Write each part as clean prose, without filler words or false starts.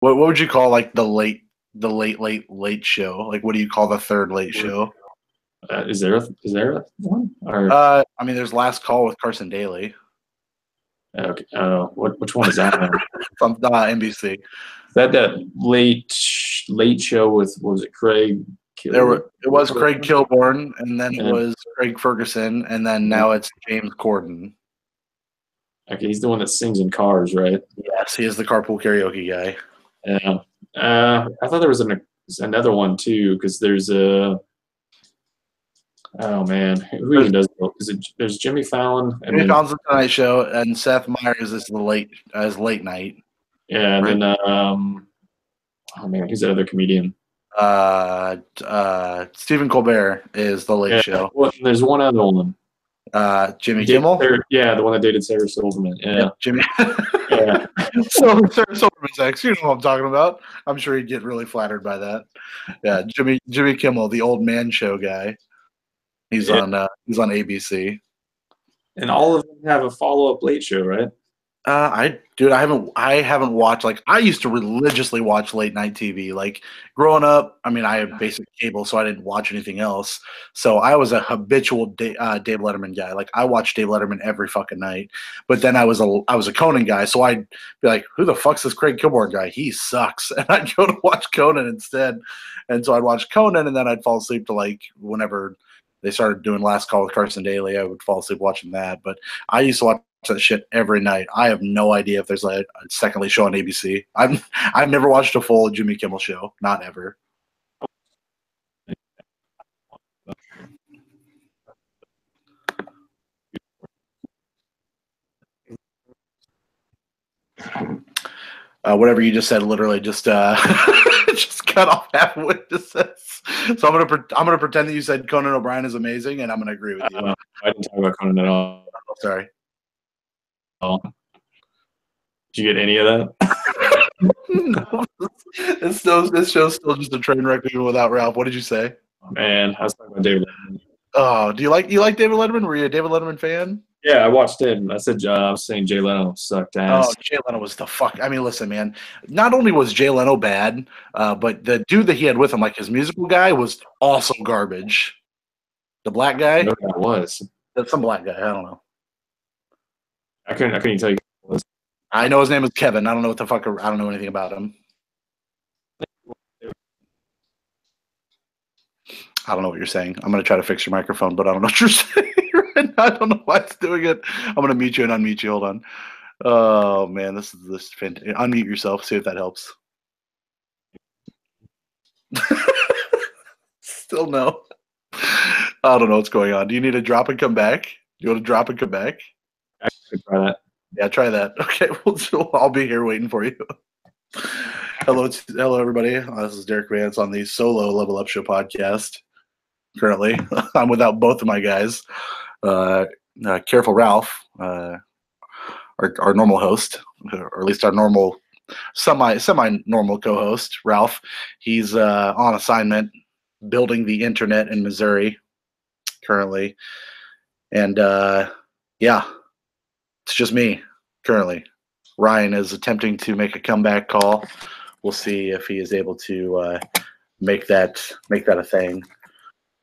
What would you call like the late show? Like, what do you call the third late show? Is there a one? Or I mean, there's Last Call with Carson Daly okay, which one is that one? from NBC. Is that late show with, what was it, Craig It was Craig Kilborn? Kilborn, and then it Yeah. was Craig Ferguson, and then Yeah. now it's James Corden. Okay, he's the one that sings in cars, right? Yes, he is the carpool karaoke guy. Yeah. I thought there was another one too, because there's a. Oh man, who even does? Is it? There's Jimmy Fallon, and Jimmy then Fallon's the Tonight Show, and Seth Meyers is the late night. yeah, and Right. then oh man, who's that other comedian? Stephen Colbert is the Late Yeah, Show. well, there's one other one. Jimmy Kimmel. Yeah, the one that dated Sarah Silverman. Yeah, Jimmy. yeah. So Sarah Silverman's ex. You know what I'm talking about. I'm sure he'd get really flattered by that. Yeah, Jimmy Kimmel, the old man show guy. He's Yeah. on ABC. And all of them have a follow-up late show, right? I haven't watched, like, I used to religiously watch late night TV. Like, growing up, I mean, I had basic cable, so I didn't watch anything else. So I was a habitual Dave Letterman guy. Like, I watched Dave Letterman every fucking night. But then I was a Conan guy, so I'd be like, who the fuck's this Craig Kilborn guy? He sucks. And I'd go to watch Conan instead. And so I'd watch Conan, and then I'd fall asleep to, like, whenever they started doing Last Call with Carson Daly, I would fall asleep watching that. But I used to watch that shit every night. I have no idea if there's a secondly show on ABC. I've never watched a full Jimmy Kimmel show, not ever. Whatever you just said, literally just just cut off half of what it just says. So I'm gonna pretend that you said Conan O'Brien is amazing, and I'm gonna agree with you. I didn't talk about Conan at all. Oh, sorry. Did you get any of that? No. This show's still just a train wreck even without Ralph. What did you say? Man, I was talking about David Letterman. Oh, do you like David Letterman? Were you a David Letterman fan? Yeah, I watched it, and I was saying Jay Leno sucked ass. Oh, Jay Leno was the fuck. I mean, listen, man. Not only was Jay Leno bad, but the dude that he had with him, like his musical guy, was also garbage. The black guy. I know who that was. That's some black guy. I don't know. I couldn't even tell you who it was. I know his name is Kevin. I don't know what the fuck. I don't know anything about him. I don't know what you're saying. I'm gonna try to fix your microphone, but I don't know what you're saying right now. I don't know why it's doing it. I'm gonna mute you and unmute you. Hold on. Oh man, this is fantastic. Unmute yourself. See if that helps. Still no. I don't know what's going on. Do you need to drop and come back? Do you want to drop and come back? I could try that. Yeah, try that. Okay, I'll be here waiting for you. Hello, everybody. This is Derek Vance on the Solo Level Up Show podcast. Currently, I'm without both of my guys. Careful Ralph, our normal host, or at least our normal semi-normal co-host, Ralph. He's on assignment building the internet in Missouri currently. And yeah, it's just me currently. Ryan is attempting to make a comeback call. We'll see if he is able to make that a thing.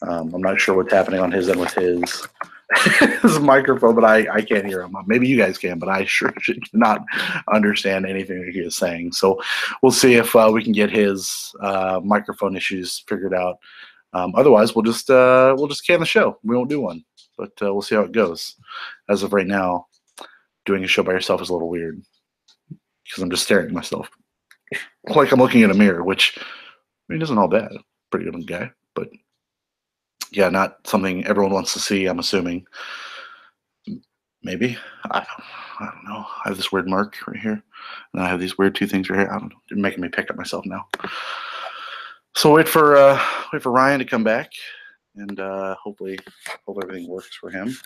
I'm not sure what's happening on his end with his microphone, but I can't hear him. Maybe you guys can, but I sure should not understand anything that he is saying. So we'll see if we can get his microphone issues figured out. Otherwise, we'll just can the show. We won't do one, but we'll see how it goes. As of right now, doing a show by yourself is a little weird because I'm just staring at myself like I'm looking in a mirror, which I mean isn't all bad. Pretty good guy, but yeah, not something everyone wants to see, I'm assuming. Maybe. I don't know. I have this weird mark right here, and I have these weird two things right here. I don't know. You're making me pick up myself now. So wait for Ryan to come back, and hopefully everything works for him.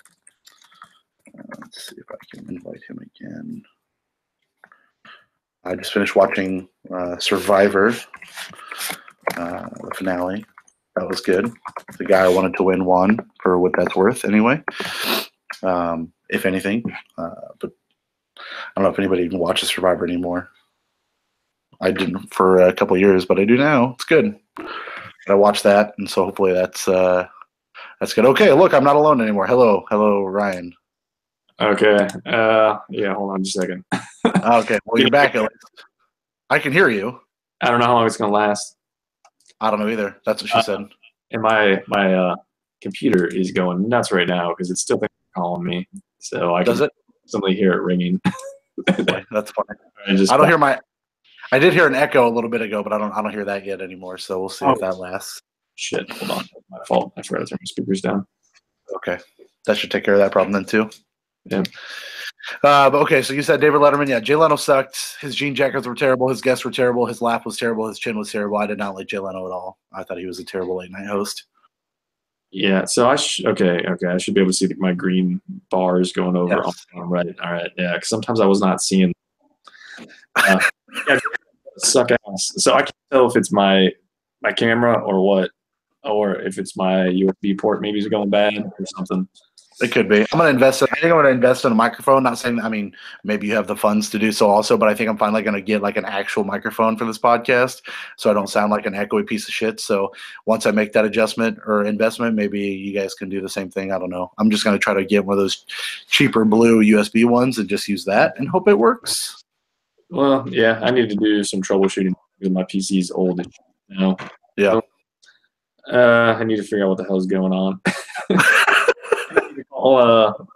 Let's see if I can invite him again. I just finished watching Survivor, the finale. That was good. The guy I wanted to won for what that's worth anyway, if anything. But I don't know if anybody even watches Survivor anymore. I didn't for a couple of years, but I do now. It's good. I watched that, and so hopefully that's good. Okay, look, I'm not alone anymore. Hello, Ryan. Okay. Yeah. Hold on just a second. Okay, well you're back at least. I can hear you. I don't know how long it's gonna last. I don't know either. That's what she said. And my computer is going nuts right now because it's still calling me. So I Does can it? suddenly hear it ringing. Boy, that's funny. I don't hear my. I did hear an echo a little bit ago, but I don't hear that yet anymore. So we'll see if that lasts. Shit. Hold on. My fault. I forgot to turn my speakers down. Okay, that should take care of that problem then too. Yeah. But okay, so you said David Letterman. Yeah, Jay Leno sucked. His jean jackets were terrible. His guests were terrible. His laugh was terrible. His chin was terrible. I did not like Jay Leno at all. I thought he was a terrible late night host. Yeah. So okay. I should be able to see my green bars going over. Yes. Right. All right. Yeah. Because sometimes I was not seeing. Yeah, suck ass. So I can't tell if it's my camera or what, or if it's my USB port maybe is going bad or something. It could be. I think I'm gonna invest in a microphone. Not saying, I mean, maybe you have the funds to do so also, but I think I'm finally gonna get like an actual microphone for this podcast, so I don't sound like an echoey piece of shit. So once I make that adjustment or investment, maybe you guys can do the same thing. I don't know. I'm just gonna try to get one of those cheaper blue USB ones and just use that and hope it works. Well, yeah, I need to do some troubleshooting because my PC is old now. Yeah. I need to figure out what the hell is going on. Call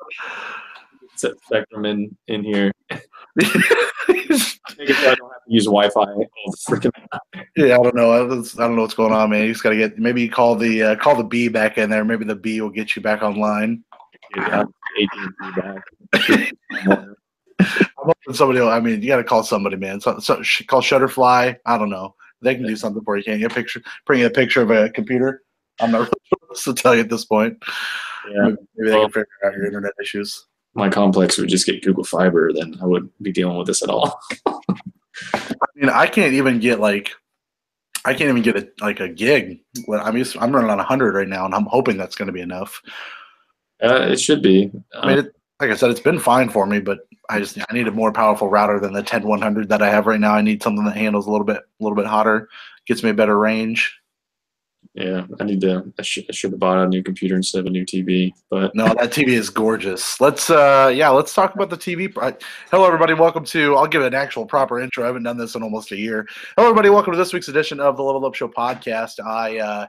Spectrum in here. Make it so I don't have to use Wi-Fi all the freaking time. Yeah, I don't know. I don't know what's going on, man. You just gotta get maybe call the B back in there. Maybe the B will get you back online. Yeah, AT&T back. I'm hoping somebody will, I mean, you got to call somebody, man. So call Shutterfly. I don't know. They can do something for you. Can't you? Bring a picture of a computer. I'm not really supposed to tell you at this point. Yeah. Maybe they can figure out your internet issues. My complex would just get Google Fiber, then I wouldn't be dealing with this at all. I mean, I can't even get a gig. I'm running on 100 right now, and I'm hoping that's going to be enough. It should be. I mean, like I said, it's been fine for me, but I need a more powerful router than the 10100 that I have right now. I need something that handles a little bit hotter, gets me a better range. Yeah, I should have bought a new computer instead of a new TV. But no, that TV is gorgeous. Let's talk about the TV. Hello, everybody. Welcome to. I'll give an actual proper intro. I haven't done this in almost a year. Hello, everybody. Welcome to this week's edition of the Level Up Show podcast. I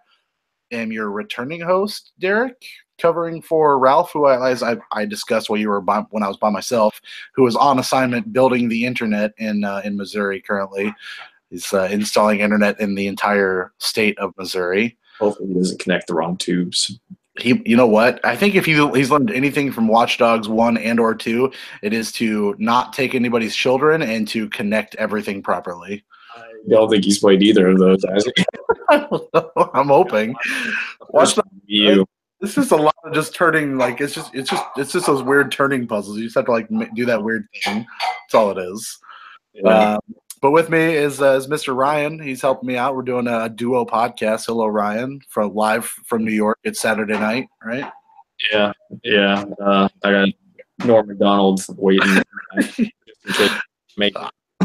am your returning host, Derek, covering for Ralph, who I discussed when I was by myself, who is on assignment building the internet in Missouri currently. He's installing internet in the entire state of Missouri. Hopefully he doesn't connect the wrong tubes. You know what? I think if he's learned anything from Watch Dogs 1 and or 2, it is to not take anybody's children and to connect everything properly. I don't think he's played either of those, has he? I'm hoping. Watch Dogs. You. This is a lot of just turning, like it's just those weird turning puzzles. You just have to do that weird thing. That's all it is. Yeah. But with me is Mr. Ryan. He's helping me out. We're doing a duo podcast. Hello, Ryan, live from New York. It's Saturday night, right? Yeah. I got Norm McDonald waiting.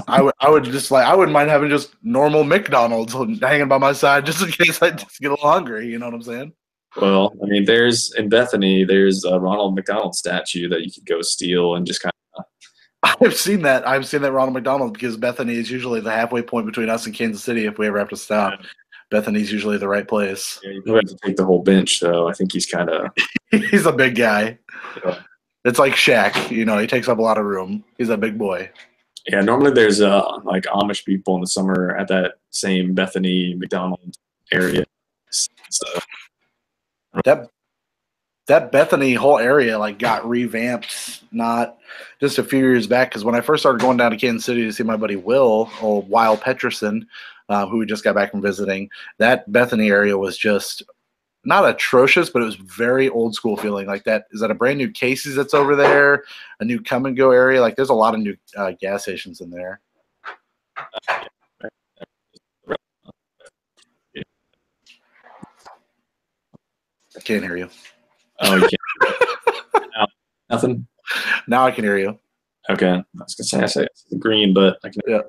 I wouldn't mind having just normal McDonald's hanging by my side just in case I just get a little hungry. You know what I'm saying? Well, I mean, in Bethany, there's a Ronald McDonald statue that you could go steal and just kind of. I've seen that Ronald McDonald, because Bethany is usually the halfway point between us and Kansas City if we ever have to stop. Yeah. Bethany's usually the right place. Yeah, you probably have to take the whole bench, though. I think he's kind of. He's a big guy. Yeah. It's like Shaq. He takes up a lot of room. He's a big boy. Yeah, normally there's like Amish people in the summer at that same Bethany McDonald area. So. That Bethany whole area got revamped not just a few years back, because when I first started going down to Kansas City to see my buddy Will, or Weil Peterson, who we just got back from visiting, that Bethany area was just not atrocious, but it was very old school feeling. Like that, is that a brand new Casey's that's over there, a new come and go area? Like there's a lot of new gas stations in there. I can't hear you. Oh, you can't. No, nothing? Now I can hear you. Okay. I was going to say I say it's green, but I can. Yeah.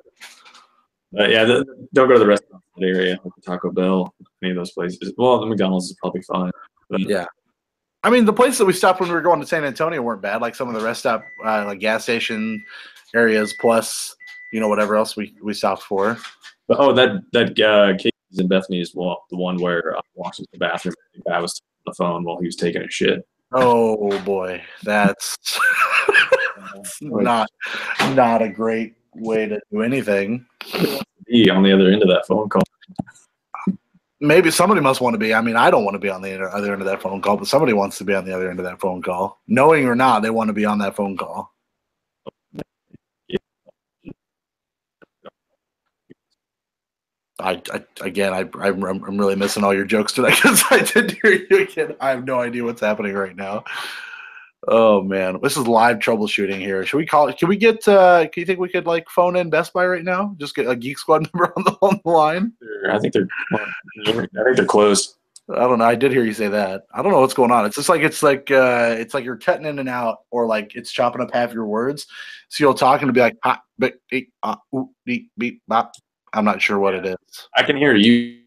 Yeah, don't go to the restaurant area, like the Taco Bell, any of those places. Well, the McDonald's is probably fine. But Yeah. I mean, the places that we stopped when we were going to San Antonio weren't bad. Like some of the rest stop, like gas station areas, plus whatever else we stopped for. oh, that Casey's in Bethany is the one where I walked into the bathroom. The guy was on the phone while he was taking a shit. Oh boy, that's not a great way to do anything. Be on the other end of that phone call. Maybe somebody must want to be. I mean, I don't want to be on the other end of that phone call, but somebody wants to be on the other end of that phone call. Knowing or not, they want to be on that phone call. I'm really missing all your jokes tonight because I did hear you again. I have no idea what's happening right now. Oh man, this is live troubleshooting here. Should we call it? Can we get? Can you think we could like phone in Best Buy right now? Just get a Geek Squad member on the line. I think they're closed. I don't know. I did hear you say that. I don't know what's going on. It's just like it's like you're cutting in and out, or like it's chopping up half your words. So you'll talk and it'll be like ah, beep, ooh, beep, beep, bop. I'm not sure what it is. I can hear you.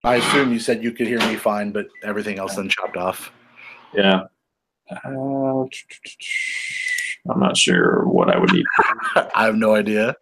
I assume you said you could hear me fine, but everything else then chopped off. Yeah. I'm not sure what I would need. I have no idea.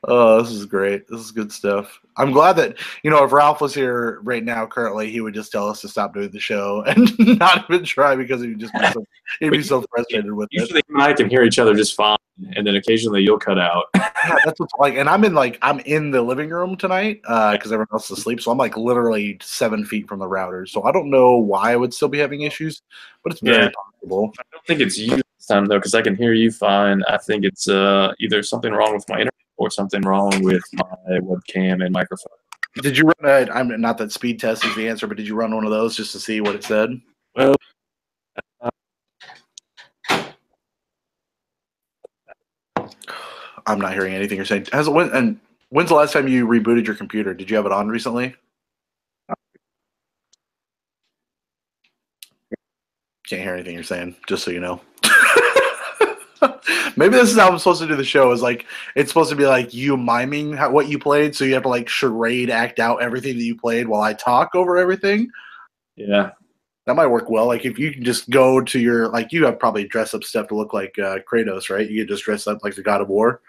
Oh, this is great. This is good stuff. I'm glad that, if Ralph was here right now currently, he would just tell us to stop doing the show and not even try because he'd be so frustrated with it. Usually him and I can hear each other just fine, and then occasionally you'll cut out. Yeah, that's what's like. And I'm in the living room tonight because everyone else is asleep. So I'm like literally 7 feet from the router. So I don't know why I would still be having issues, but it's very possible. I don't think it's you this time though, because I can hear you fine. I think it's either something wrong with my internet or something wrong with my webcam and microphone. Did you run I'm not that speed test is the answer, but did you run one of those just to see what it said? Well, I'm not hearing anything you're saying. When's the last time you rebooted your computer? Did you have it on recently? Can't hear anything you're saying, just so you know. Maybe this is how I'm supposed to do the show. Is like it's supposed to be like you miming what you played, so you have to like charade act out everything that you played while I talk over everything. Yeah, that might work well. Like if you can just go to your you have probably dress up stuff to look like Kratos, right? You could just dress up like the God of War.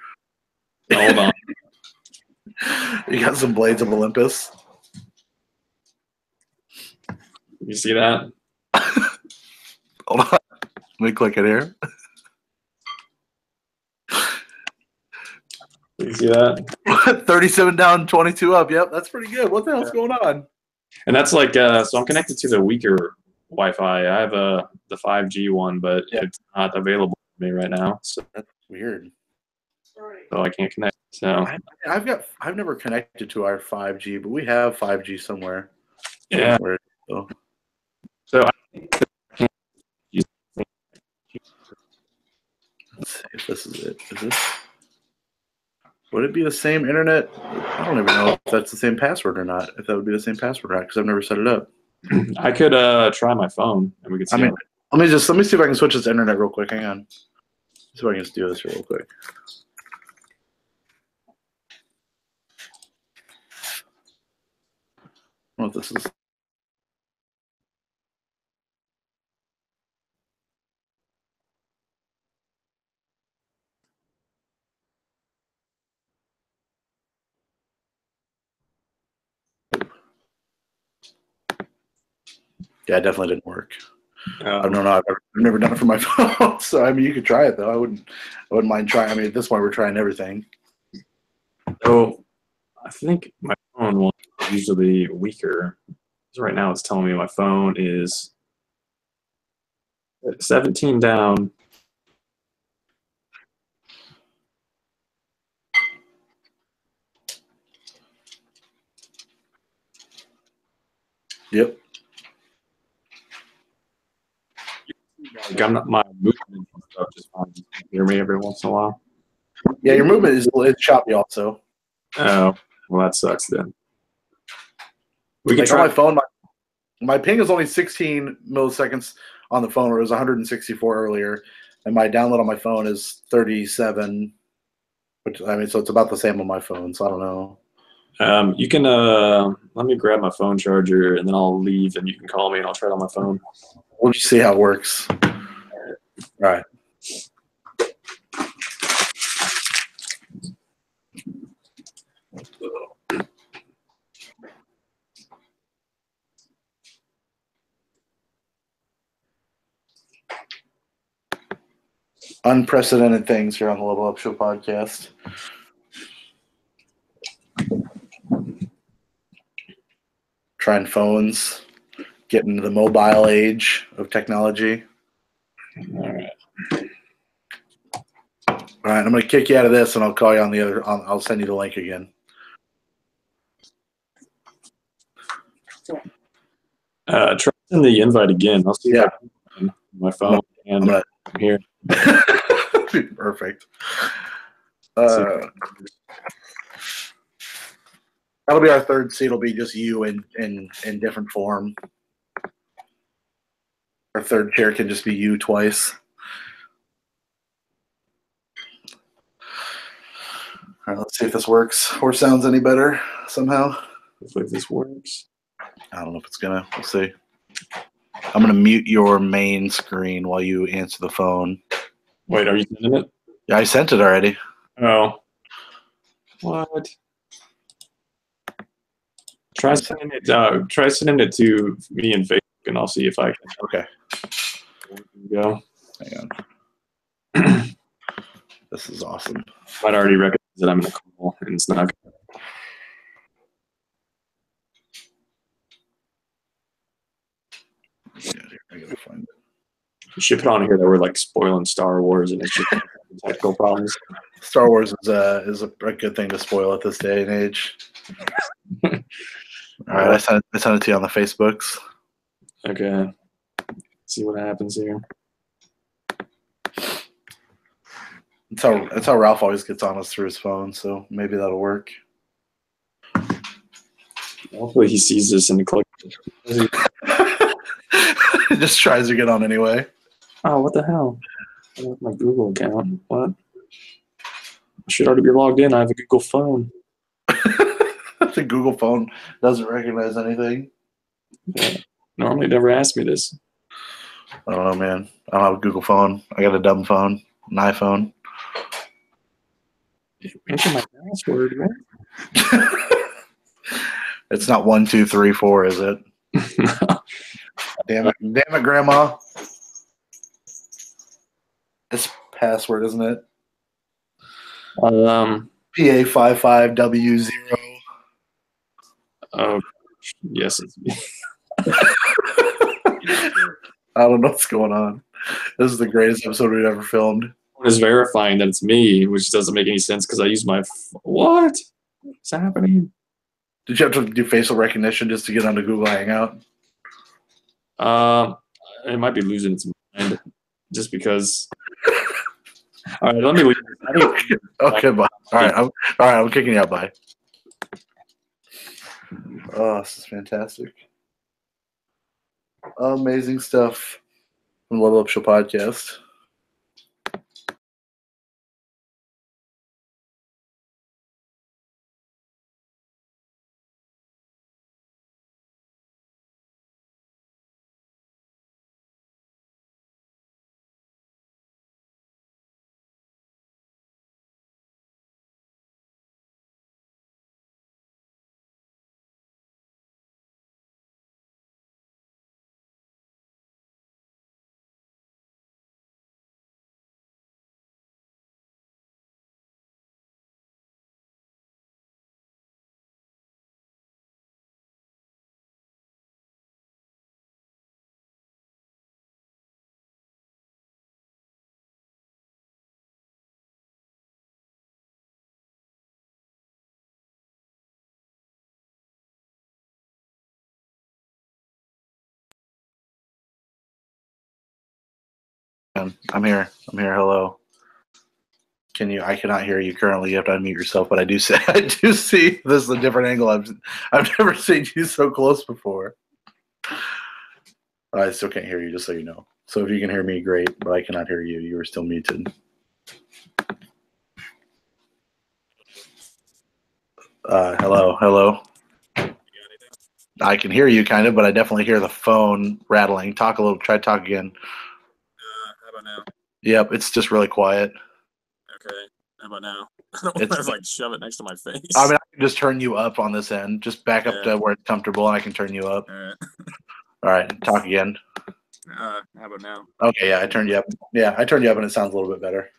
Hold on. You got some Blades of Olympus. You see that? Hold on. Let me click it here. You see that? 37 down, 22 up. Yep, that's pretty good. What the hell's going on? And that's like so I'm connected to the weaker Wi-Fi. I have the 5G one, but it's not available for me right now. So that's weird. So I can't connect. So I've never connected to our 5G, but we have 5G somewhere. Yeah. So let's see if this is it. Is this? Would it be the same internet? I don't even know if that's the same password or not. If that would be the same password or not, because I've never set it up. I could try my phone and we could see. let me see if I can switch this to internet real quick. Hang on. See if I can just do this real quick. I don't know if this is. Yeah, it definitely didn't work. I don't know. I've never done it for my phone, so I mean, you could try it though. I wouldn't mind trying. I mean, at this point, we're trying everything. So I think my phone one is usually weaker. So right now, it's telling me my phone is 17 down. Yep. Like I'm not my movement and stuff just fine. You can hear me every once in a while. Yeah, your movement is choppy also. Oh, well, that sucks then. We can try my phone. My ping is only 16 milliseconds on the phone, where it was 164 earlier, and my download on my phone is 37. Which I mean, so it's about the same on my phone. So I don't know. You can let me grab my phone charger and then I'll leave and you can call me and I'll try it on my phone. We'll just see how it works. All right. Unprecedented things here on the Level Up Show podcast. Trying phones, getting into the mobile age of technology. All right. All right, I'm going to kick you out of this, and I'll call you on the other. I'll send you the link again. Try send the invite again. I'll see if I can on my phone and I'm here. Perfect. That'll be our third seat. It'll be just you in different form. Our third chair can just be you twice. All right, let's see if this works or sounds any better somehow. Hopefully this works. I don't know if it's gonna. We'll see. I'm gonna mute your main screen while you answer the phone. Wait, are you sending it? Yeah, I sent it already. Oh. What? Try sending it to me and Facebook and I'll see if I can. Okay. Go. Hang on. This is awesome. Might already recognize that I'm in a call and it's not. Yeah, I gotta find it. You should put on here that we're like spoiling Star Wars and it's just technical problems. Star Wars is a good thing to spoil at this day and age. All right, I sent it to you on the Facebooks. Okay. See what happens here. That's how Ralph always gets on us through his phone, so maybe that'll work. Hopefully he sees this and clicks. Just tries to get on anyway. Oh, what the hell? My Google account. What? I should already be logged in. I have a Google phone. The Google phone doesn't recognize anything. Yeah. Normally it never asks me this. I don't know, man. I don't have a Google phone. I got a dumb phone, an iPhone. Enter my password, man. It's not 1, 2, 3, 4, is it? Damn it, Grandma. It's password, isn't it? PA55W0. Oh, yes, it's me. I don't know what's going on. This is the greatest episode we've ever filmed. It's verifying that it's me, which doesn't make any sense because I use my what? What's happening? Did you have to do facial recognition just to get onto Google Hangout? It might be losing its mind just because. All right, let me leave. Okay, bye. All right, I'm kicking you out. Bye. Oh, this is fantastic. Amazing stuff from Level Up Show podcast. I'm here. Hello. I cannot hear you currently. You have to unmute yourself, but I do see this is a different angle. I've never seen you so close before. I still can't hear you, just so you know. So if you can hear me, great, but I cannot hear you. You are still muted. Hello, hello. You got anything? I can hear you kind of, but I definitely hear the phone rattling. Talk a little. Try to talk again. How about now? Yep, it's just really quiet. Okay. How about now? I don't want It's- to like shove it next to my face. I mean, I can just turn you up on this end. Just back up Yeah. to where it's comfortable, and I can turn you up. All right. All right, talk again. How about now? Okay, yeah, I turned you up. Yeah, I turned you up, and it sounds a little bit better.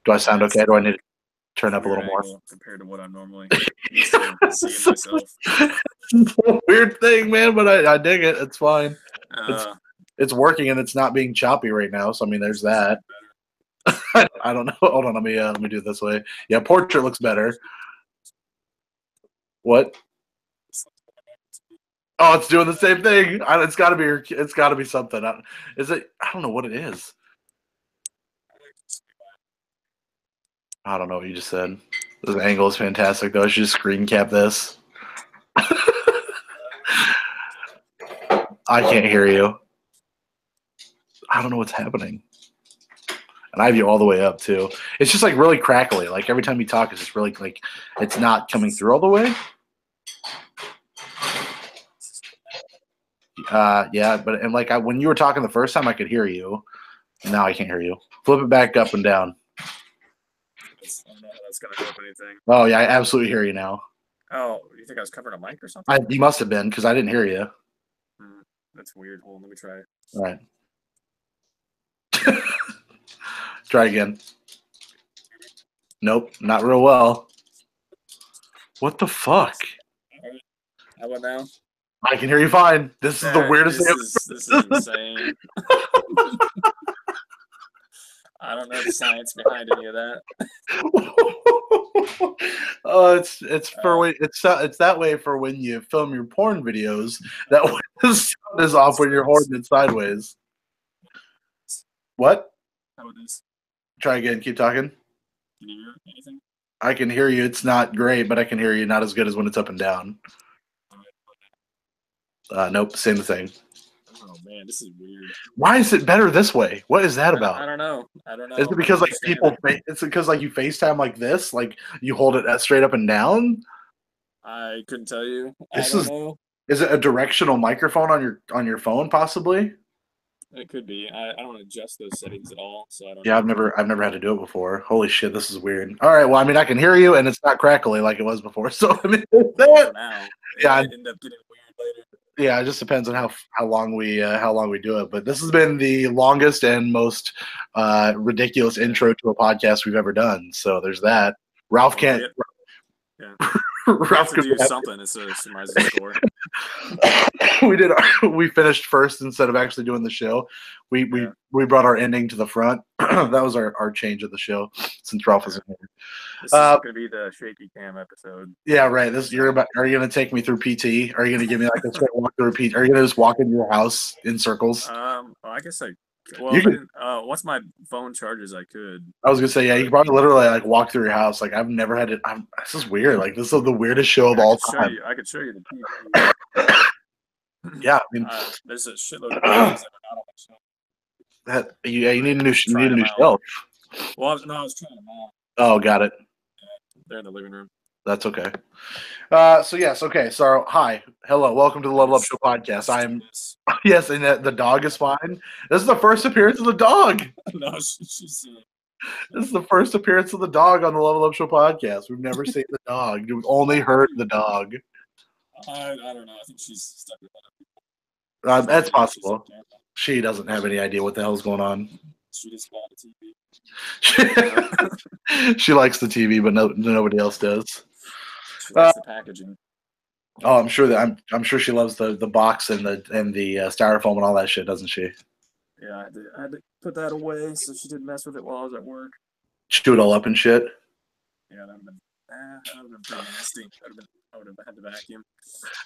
Do I sound okay? Do I need to turn up a Weird little more? angle compared to what I'm normally seeing myself. It's a weird thing, man, but I dig it. It's fine. It's working, and it's not being choppy right now. So I mean, there's that. I don't know. Hold on, let me do it this way. Yeah, portrait looks better. What? Oh, it's doing the same thing. It's got to be. It's got to be something. Is it? I don't know what it is. I don't know what you just said. This angle is fantastic, though. I should just screen cap this. I can't hear you. I don't know what's happening. And I have you all the way up too. It's just like really crackly. Like every time you talk, it's just really like it's not coming through all the way. Yeah, but and like when you were talking the first time, I could hear you. Now I can't hear you. Flip it back up and down. I don't know how that's gonna help anything. Oh yeah, I absolutely hear you now. Oh, you think I was covering a mic or something? You must have been because I didn't hear you. That's weird. Hold on, let me try it. All right. Try again. Nope, not real well. What the fuck? All right. How about now? I can hear you fine. This is the weirdest thing. This is insane. I don't know the science behind any of that. Oh, it's that way for when you film your porn videos. That way the sound is off when you're holding it sideways. What? How about this? Try again. Keep talking. Can you hear anything? I can hear you. It's not great, but I can hear you. Not as good as when it's up and down. Nope, same thing. Oh man, this is weird. Why is it better this way? What is that about? I don't know. Is it because like people? It's because like you FaceTime like this, like you hold it straight up and down. I couldn't tell you. This I don't know. Is it a directional microphone on your phone possibly? It could be. I don't adjust those settings at all, so I don't. Yeah, I've never had to do it before. Holy shit, this is weird. All right, well, I mean, I can hear you, and it's not crackly like it was before. So I mean, For now, yeah, it end up getting weird later. Yeah, it just depends on how long we do it. But this has been the longest and most ridiculous intro to a podcast we've ever done. So there's that. Ralph can't. Yeah. Ralph could do something. It's a surprising score. We finished first instead of actually doing the show. We brought our ending to the front. That was our change of the show since Ralph was in here. This is going to be the shaky cam episode. Yeah, right. Are you going to take me through PT? Are you going to give me like a straight walk through PT? Are you going to just walk into your house in circles? Well, I guess well, once my phone charges, I could. I was gonna say, yeah, you could probably literally like walk through your house. Like I've never had it. This is weird. Like this is the weirdest show of all time. I could show you the TV. Yeah, I mean, there's a shitload of TVs that are not on my shelf. That you need a new shelf. Well, I was trying them out. Oh, got it. They're in the living room. That's okay. So yes, okay. So hi, hello, welcome to the Level Up Show podcast. Yes, and the dog is fine. This is the first appearance of the dog. No, she's. This is the first appearance of the dog on the Level Up Show podcast. We've never seen the dog. We've only heard the dog. I don't know. I think she's stuck with other people. That's possible. She doesn't have any idea what the hell's going on. She just bought a TV. She likes the TV, but nobody else does. She likes the packaging. Oh, I'm sure she loves the box and the styrofoam and all that shit, doesn't she? Yeah, I had to put that away so she didn't mess with it while I was at work. Chew it all up and shit. Yeah, that would have been pretty nasty. I would have had to vacuum.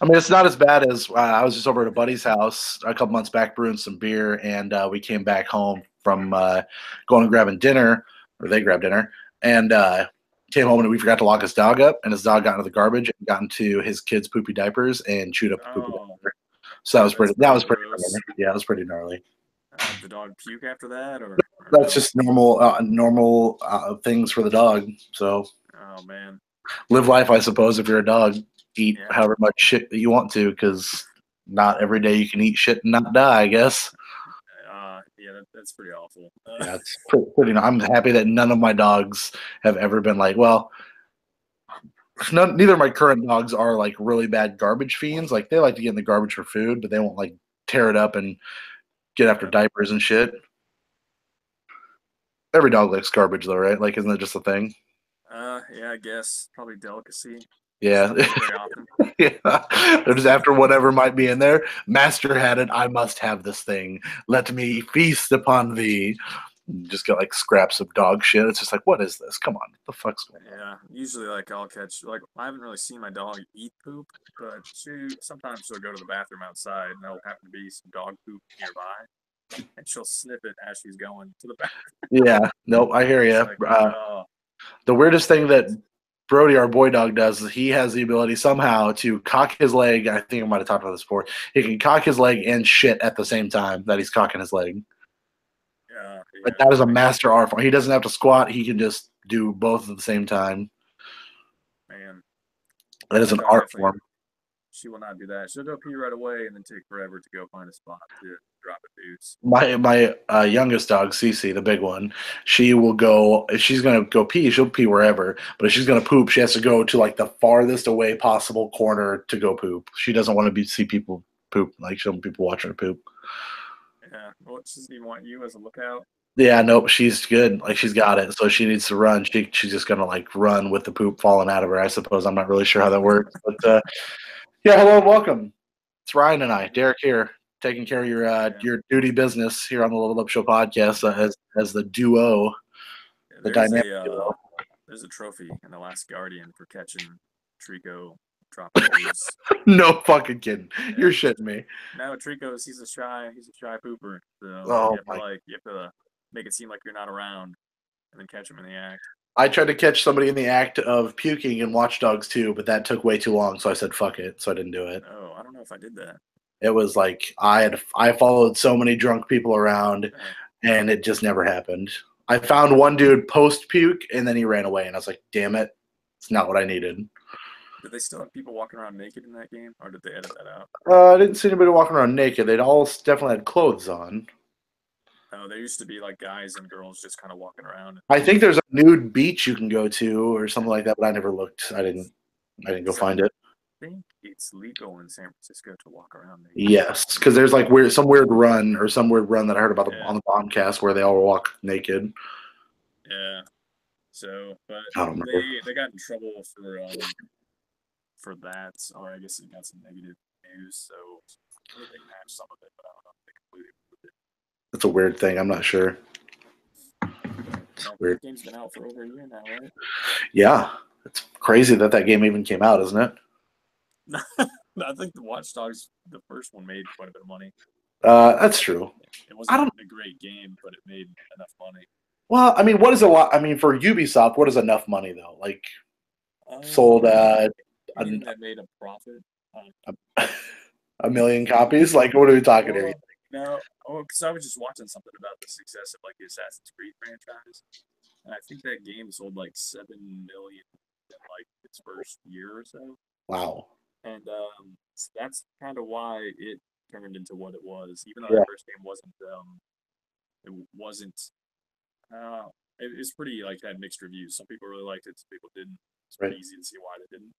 I mean, it's not as bad as I was just over at a buddy's house a couple months back brewing some beer, and we came back home from going and grabbing dinner, or they grabbed dinner, and came home and we forgot to lock his dog up, and his dog got into the garbage and got into his kids' poopy diapers and chewed up the poopy diaper. So that was pretty gnarly. Yeah, it was pretty gnarly. Did the dog puke after that, or that's just normal things for the dog. So. Oh man. Live life, I suppose. If you're a dog, eat Yeah. however much shit that you want to, because not every day you can eat shit and not die. I guess. Yeah, that's pretty awful. Yeah, it's pretty. I'm happy that none of my dogs have ever been like, well, neither of my current dogs are like really bad garbage fiends. Like they like to get in the garbage for food, but they won't like tear it up and get after diapers and shit. Every dog likes garbage though, right? Like, isn't that just a thing? Yeah, I guess probably delicacy. Yeah. Very often. Yeah. They're just after whatever might be in there. Master had it. I must have this thing. Let me feast upon thee. Just get like scraps of dog shit. It's just like, what is this? Come on. What the fuck's going on? Yeah, usually like I'll catch like I haven't really seen my dog eat poop, but sometimes she'll go to the bathroom outside and there'll happen to be some dog poop nearby, and she'll sniff it as she's going to the bathroom. Yeah. Nope. I hear you. It's like, oh, The weirdest thing that Brody, our boy dog, does is he has the ability somehow to cock his leg. I think I might have talked about this before. He can cock his leg and shit at the same time that he's cocking his leg. yeah, Like that is a master art form. He doesn't have to squat. He can just do both at the same time. man. That is an dog art definitely- form. She will not do that. She'll go pee right away and then take forever to go find a spot to drop a deuce. My youngest dog, Cece, the big one, she will go. If she's gonna go pee, she'll pee wherever. But if she's gonna poop, she has to go to like the farthest away possible corner to go poop. She doesn't want to see people poop. Like she don't want people watching her poop. Yeah, well, she doesn't even want you as a lookout. Yeah, nope, she's good. Like she's got it. So she needs to run. She's just gonna like run with the poop falling out of her. I suppose I'm not really sure how that works, but yeah. Hello and welcome. It's Ryan and I, Derek here, taking care of your duty business here on the Level Up Show podcast as the duo, the dynamic duo. There's a trophy in The Last Guardian for catching Trico dropping deuce. No fucking kidding. You're shitting me. No, Trico's he's a shy pooper. So Oh, you have to make it seem like you're not around and then catch him in the act. I tried to catch somebody in the act of puking in Watch Dogs 2, but that took way too long, so I said fuck it, so I didn't do it. Oh, I don't know if I did that. It was like I followed so many drunk people around, and it just never happened. I found one dude post puke, and then he ran away, and I was like, damn it, it's not what I needed. Did they still have people walking around naked in that game, or did they edit that out? I didn't see anybody walking around naked. They'd all definitely had clothes on. Oh, there used to be like guys and girls just kind of walking around. I think there's a nude beach you can go to or something like that, but I never looked. I didn't go find it. I think it's legal in San Francisco to walk around naked. Yes, because there's like some weird run that I heard about on the podcast where they all walk naked. Yeah. So, but I don't remember. they got in trouble for that, or I guess it got some negative news. So I think they patched some of it, but I don't know if they completely removed it. That's a weird thing. I'm not sure. Weird. The game's been out for over a year now, right? Yeah, it's crazy that game even came out, isn't it? I think the Watch Dogs, the first one, made quite a bit of money. That's true. It wasn't a great game, but it made enough money. Well, I mean, what is a lot? I mean, for Ubisoft, what is enough money though? Like, sold that made a profit. 1 million copies. Like, what are we talking here? No, because I was just watching something about the success of like the Assassin's Creed franchise, and I think that game sold like 7 million in like its first year or so. Wow. And so that's kind of why it turned into what it was. Even though the first game wasn't, it was pretty like had mixed reviews. Some people really liked it, some people didn't. It's pretty easy to see why they didn't.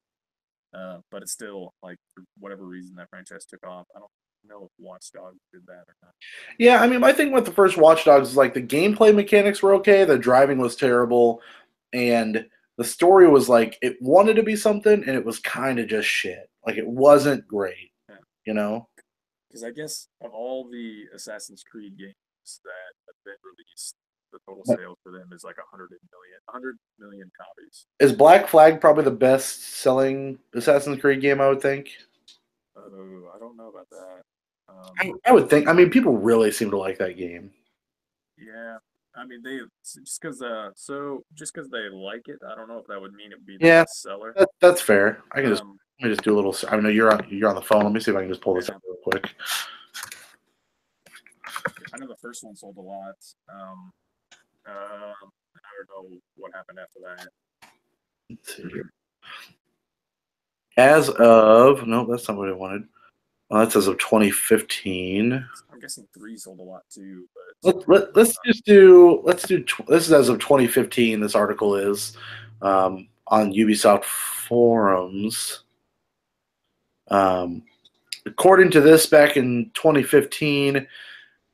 But it's still like for whatever reason that franchise took off. I don't know if Watch Dogs did that or not. Yeah, I mean, my thing with the first Watch Dogs is like the gameplay mechanics were okay, the driving was terrible, and the story was like it wanted to be something, and it was kind of just shit. Like it wasn't great, you know. Because I guess of all the Assassin's Creed games that have been released, the total sales for them is like 100 million copies. Is Black Flag probably the best-selling Assassin's Creed game? I would think. I don't know about that. I would think. I mean, people really seem to like that game. Yeah, I mean just because they like it, I don't know if that would mean it would be the best seller. That's fair. I can let me just do a little. I know you're on the phone. Let me see if I can just pull this up real quick. I know the first one sold a lot. I don't know what happened after that. Let's see here. As of no, that's not what I wanted. That's as of 2015. I'm guessing 3 sold a lot too, but Let's do this is as of 2015. This article is on Ubisoft forums. According to this, back in 2015,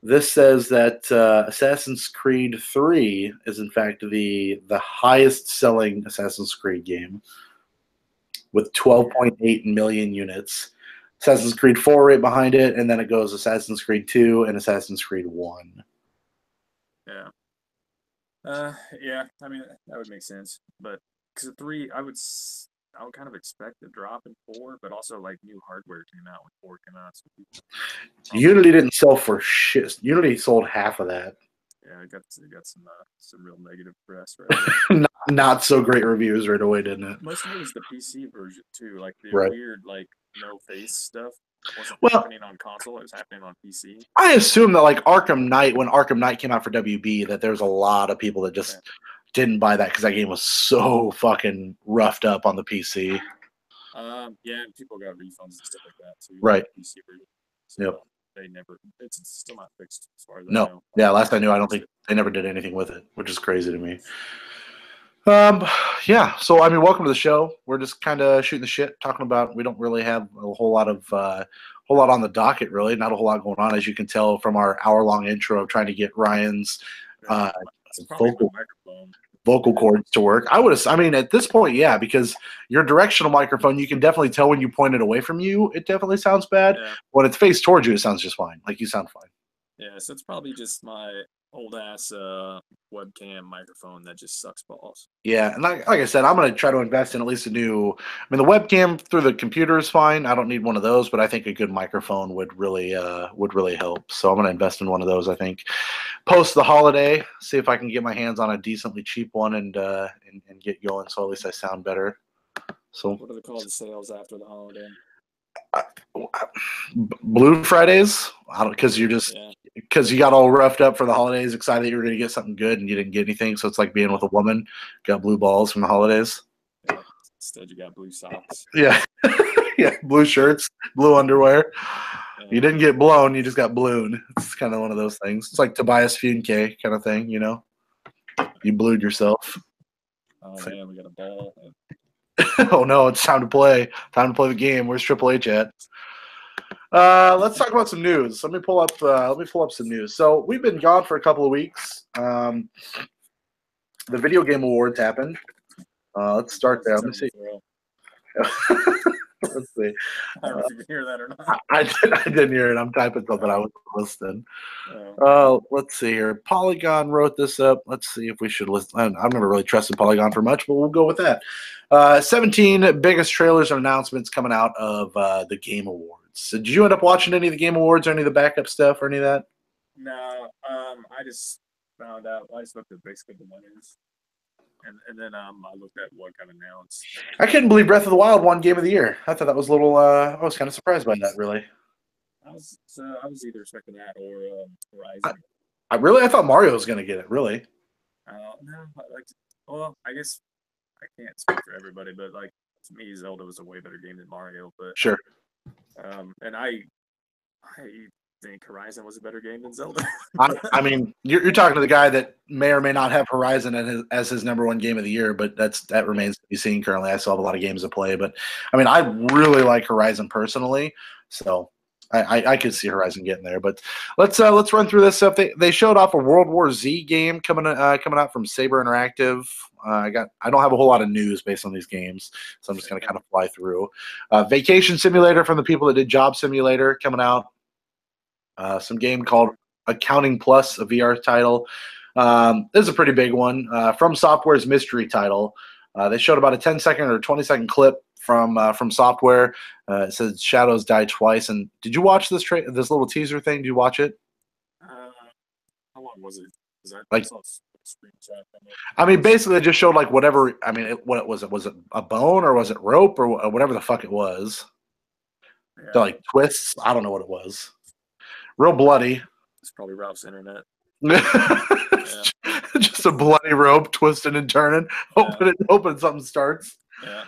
this says that Assassin's Creed 3 is in fact the highest selling Assassin's Creed game with 12.8 million units. Assassin's Creed 4 right behind it, and then it goes Assassin's Creed 2 and Assassin's Creed 1. yeah. Yeah, I mean that would make sense, but because 3, I would kind of expect a drop in 4, but also like new hardware came out when 4 came out. So Unity didn't sell for shit. Unity sold half of that. yeah, it got some real negative press. Right? Not so great reviews right away, didn't it? Most of it was the PC version too, like the Right. weird like no face stuff wasn't Well- happening on console; it was happening on PC. I assume that like Arkham Knight, when Arkham Knight came out for WB, that there's a lot of people that just didn't buy that because that game was so fucking roughed up on the PC. Yeah, and people got refunds and stuff like that too. Right. PC version. So Yep. They never. It's still not fixed as far as I No. know. Yeah, last I knew, I don't think they never did anything with it, which is crazy to me. Yeah. So I mean, welcome to the show. We're just kind of shooting the shit, talking about. We don't really have a whole lot on the docket, really. Not a whole lot going on, as you can tell from our hour-long intro of trying to get Ryan's It's probably vocal my microphone. vocal cords to work. I mean, at this point, yeah, because your directional microphone, you can definitely tell when you point it away from you, it definitely sounds bad. Yeah. When it's faced towards you, it sounds just fine. Like you sound fine. Yeah, so it's probably just my old ass webcam microphone that just sucks balls. Yeah, and like I said, I'm going to try to invest in at least a new. I mean, the webcam through the computer is fine. I don't need one of those, but I think a good microphone would really help. So I'm going to invest in one of those. I think post the holiday, see if I can get my hands on a decently cheap one and get going. So at least I sound better. So What are they called? The sales after the holiday? Blue Fridays, because you're just Yeah. because you got all roughed up for the holidays, excited that you were going to get something good and you didn't get anything. So it's like being with a woman, got blue balls from the holidays. Yeah. Instead, you got blue socks. Yeah, yeah, blue shirts, blue underwear. Yeah. You didn't get blown, you just got ballooned. It's kind of one of those things. It's like Tobias Funke kind of thing, you know. You blued yourself. Oh man, we got a ball. Oh no, it's time to play. Time to play the game. Where's Triple H at? Let's talk about some news. Let me pull up some news. So we've been gone for a couple of weeks. The Video Game Awards happened. Let's start there. Let me see. Let's see. I don't know if you can hear that or not. I didn't hear it. I'm typing something. I was listening. Oh. Let's see here. Polygon wrote this up. Let's see if we should listen. I've never really trusted Polygon for much, but we'll go with that. 17 biggest trailers and announcements coming out of the Game Awards. So did you end up watching any of the Game Awards or any of the backup stuff or any of that? No, I just found out. I just looked at basically the winners, and then I looked at what got announced. I couldn't believe Breath of the Wild won Game of the Year. I thought that was a little. I was kind of surprised by that, really. I was either expecting that or Horizon. I thought Mario was going to get it. Really. No, well, I guess I can't speak for everybody, but like to me, Zelda was a way better game than Mario. But Sure. And I think Horizon was a better game than Zelda. I mean, you're talking to the guy that may or may not have Horizon as his number one game of the year, but that remains to be seen currently. I still have a lot of games to play, but I mean, I really like Horizon personally, so I could see Horizon getting there. But let's run through this stuff. They showed off a World War Z game coming out from Saber Interactive. I don't have a whole lot of news based on these games, so I'm just going to kind of fly through. Vacation Simulator from the people that did Job Simulator coming out. Some game called Accounting Plus, a VR title. This is a pretty big one. From Software's mystery title. They showed about a 10-second or 20-second clip from Software. It says Shadows Die Twice. And did you watch this little teaser thing? Did you watch it? How long was it? Like- saw a screenshot from it. I mean, basically, it just showed like whatever. I mean, what was it? Was it a bone or was it rope or whatever the fuck it was? Yeah, So, like twists. I don't know what it was. Real bloody. it's probably Ralph's internet. Just a bloody rope twisting and turning, hoping something starts. Yeah.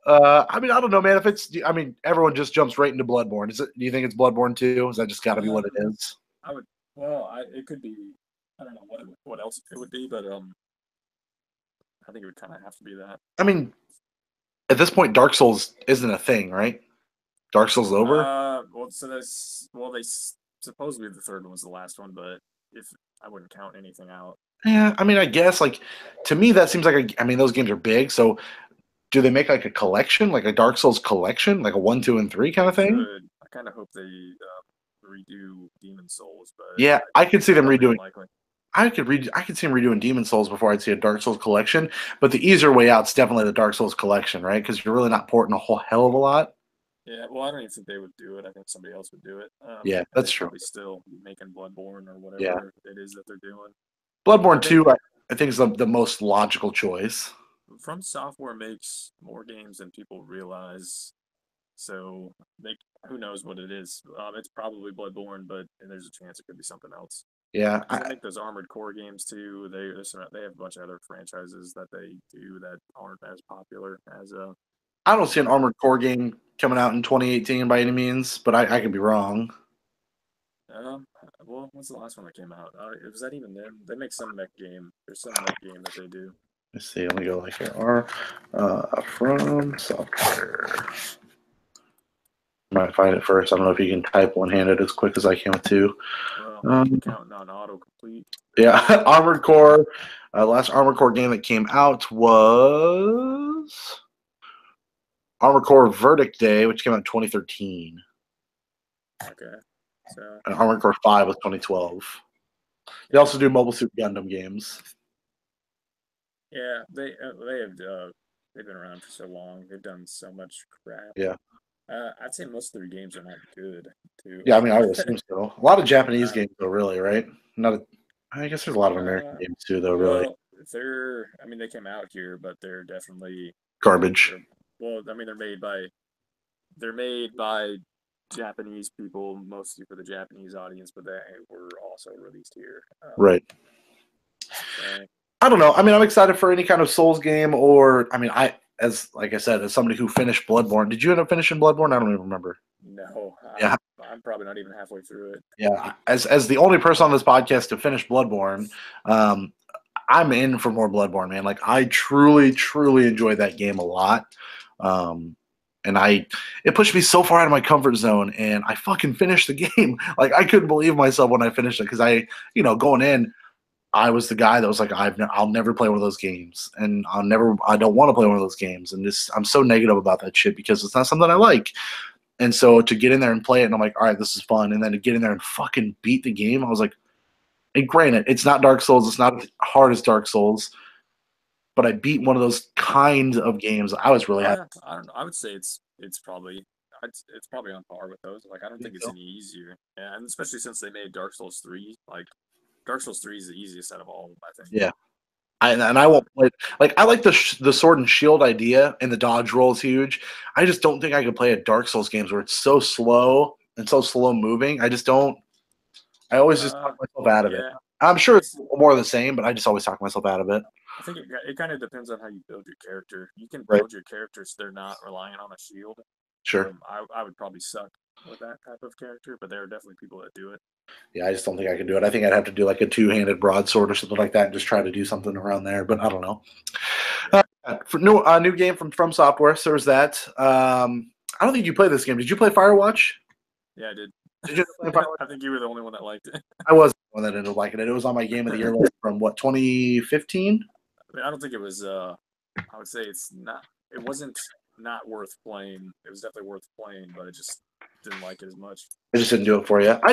I mean, I don't know, man. If it's, I mean, everyone just jumps right into Bloodborne. Is it? Do you think it's Bloodborne 2? Is that just got to be what it is? I would. Well, it could be. I don't know what else it would be, but I think it would kind of have to be that. I mean, at this point, Dark Souls isn't a thing, right? Dark Souls over. Well, so that's they supposedly the third one was the last one, but if I wouldn't count anything out. Yeah, I mean, I guess like to me that seems like I mean, those games are big. So, do they make like a collection, like a Dark Souls collection, like a 1, 2, and 3 kind of thing? I kind of hope they redo Demon Souls, but yeah, I could see them redoing. Likely. I could see them redoing Demon Souls before I'd see a Dark Souls collection. But the easier way out is definitely the Dark Souls collection, right? Because you're really not porting a whole hell of a lot. Yeah, well, I don't even think they would do it. I think somebody else would do it. Yeah, that's true. Probably still making Bloodborne or whatever it is that they're doing. Bloodborne 2, I think, is the most logical choice. From Software makes more games than people realize, so who knows what it is. It's probably Bloodborne, but there's a chance it could be something else. Yeah, I think those Armored Core games too. They have a bunch of other franchises that they do that aren't as popular as I don't see an Armored Core game coming out in 2018 by any means, but I could be wrong. Well, what's the last one that came out? Was that even them? They make some mech game. There's some mech game that they do. Let's see. Let me go like here. From Software. I might find it first. I don't know if you can type one-handed as quick as I can too. Well, counting on autocomplete. Yeah, Armored Core. Last Armored Core game that came out was Armored Core Verdict Day, which came out in 2013. Okay. So. And Armored Core 5 was 2012. They also do Mobile Suit Gundam games. Yeah, they've been around for so long. They've done so much crap. Yeah. I'd say most of their games are not good, too. Yeah, I mean, I would assume so. A lot of Japanese games, though, really, right? I guess there's a lot of American games, too, though, really. They came out here, but they're definitely... Garbage. They're made by Japanese people, mostly for the Japanese audience, but they were also released here. Right. I don't know. I mean, I'm excited for any kind of Souls game, or I mean, like I said, as somebody who finished Bloodborne, did you end up finishing Bloodborne? I don't even remember. No. I'm probably not even halfway through it. Yeah. As the only person on this podcast to finish Bloodborne, I'm in for more Bloodborne, man. Like, I truly, truly enjoyed that game a lot. And it pushed me so far out of my comfort zone, and I fucking finished the game. Like, I couldn't believe myself when I finished it, because going in, I was the guy that was like, I'll never play one of those games, and I don't want to play one of those games, and I'm so negative about that shit because it's not something I like. And so to get in there and play it, and I'm like, all right, this is fun, and then to get in there and fucking beat the game, I was like, and granted, it's not Dark Souls, it's not as hard as Dark Souls, but I beat one of those kinds of games. I was really happy. I don't know. I would say it's probably on par with those. Like, I don't think it's any easier. Yeah, and especially since they made Dark Souls 3. Like, Dark Souls 3 is the easiest out of all of them, I think. Yeah. I won't play. Like, I like the sword and shield idea, and the dodge roll is huge. I just don't think I could play a Dark Souls games where it's so slow and so slow moving. I just don't. I always just talk myself out of it. I'm sure it's more of the same, but I just always talk myself out of it. I think it kind of depends on how you build your character. You can build your character so they're not relying on a shield. Sure. I would probably suck with that type of character, but there are definitely people that do it. Yeah, I just don't think I can do it. I think I'd have to do like a two-handed broadsword or something like that and just try to do something around there, but I don't know. For new game from Software, so there's that. I don't think you played this game. Did you play Firewatch? Yeah, I did. Did you play Firewatch? I think you were the only one that liked it. I was the one that ended up liking it. It was on my Game of the Year list from, 2015? I don't think it was, I would say it wasn't not worth playing. It was definitely worth playing, but I just didn't like it as much. I just didn't do it for you. I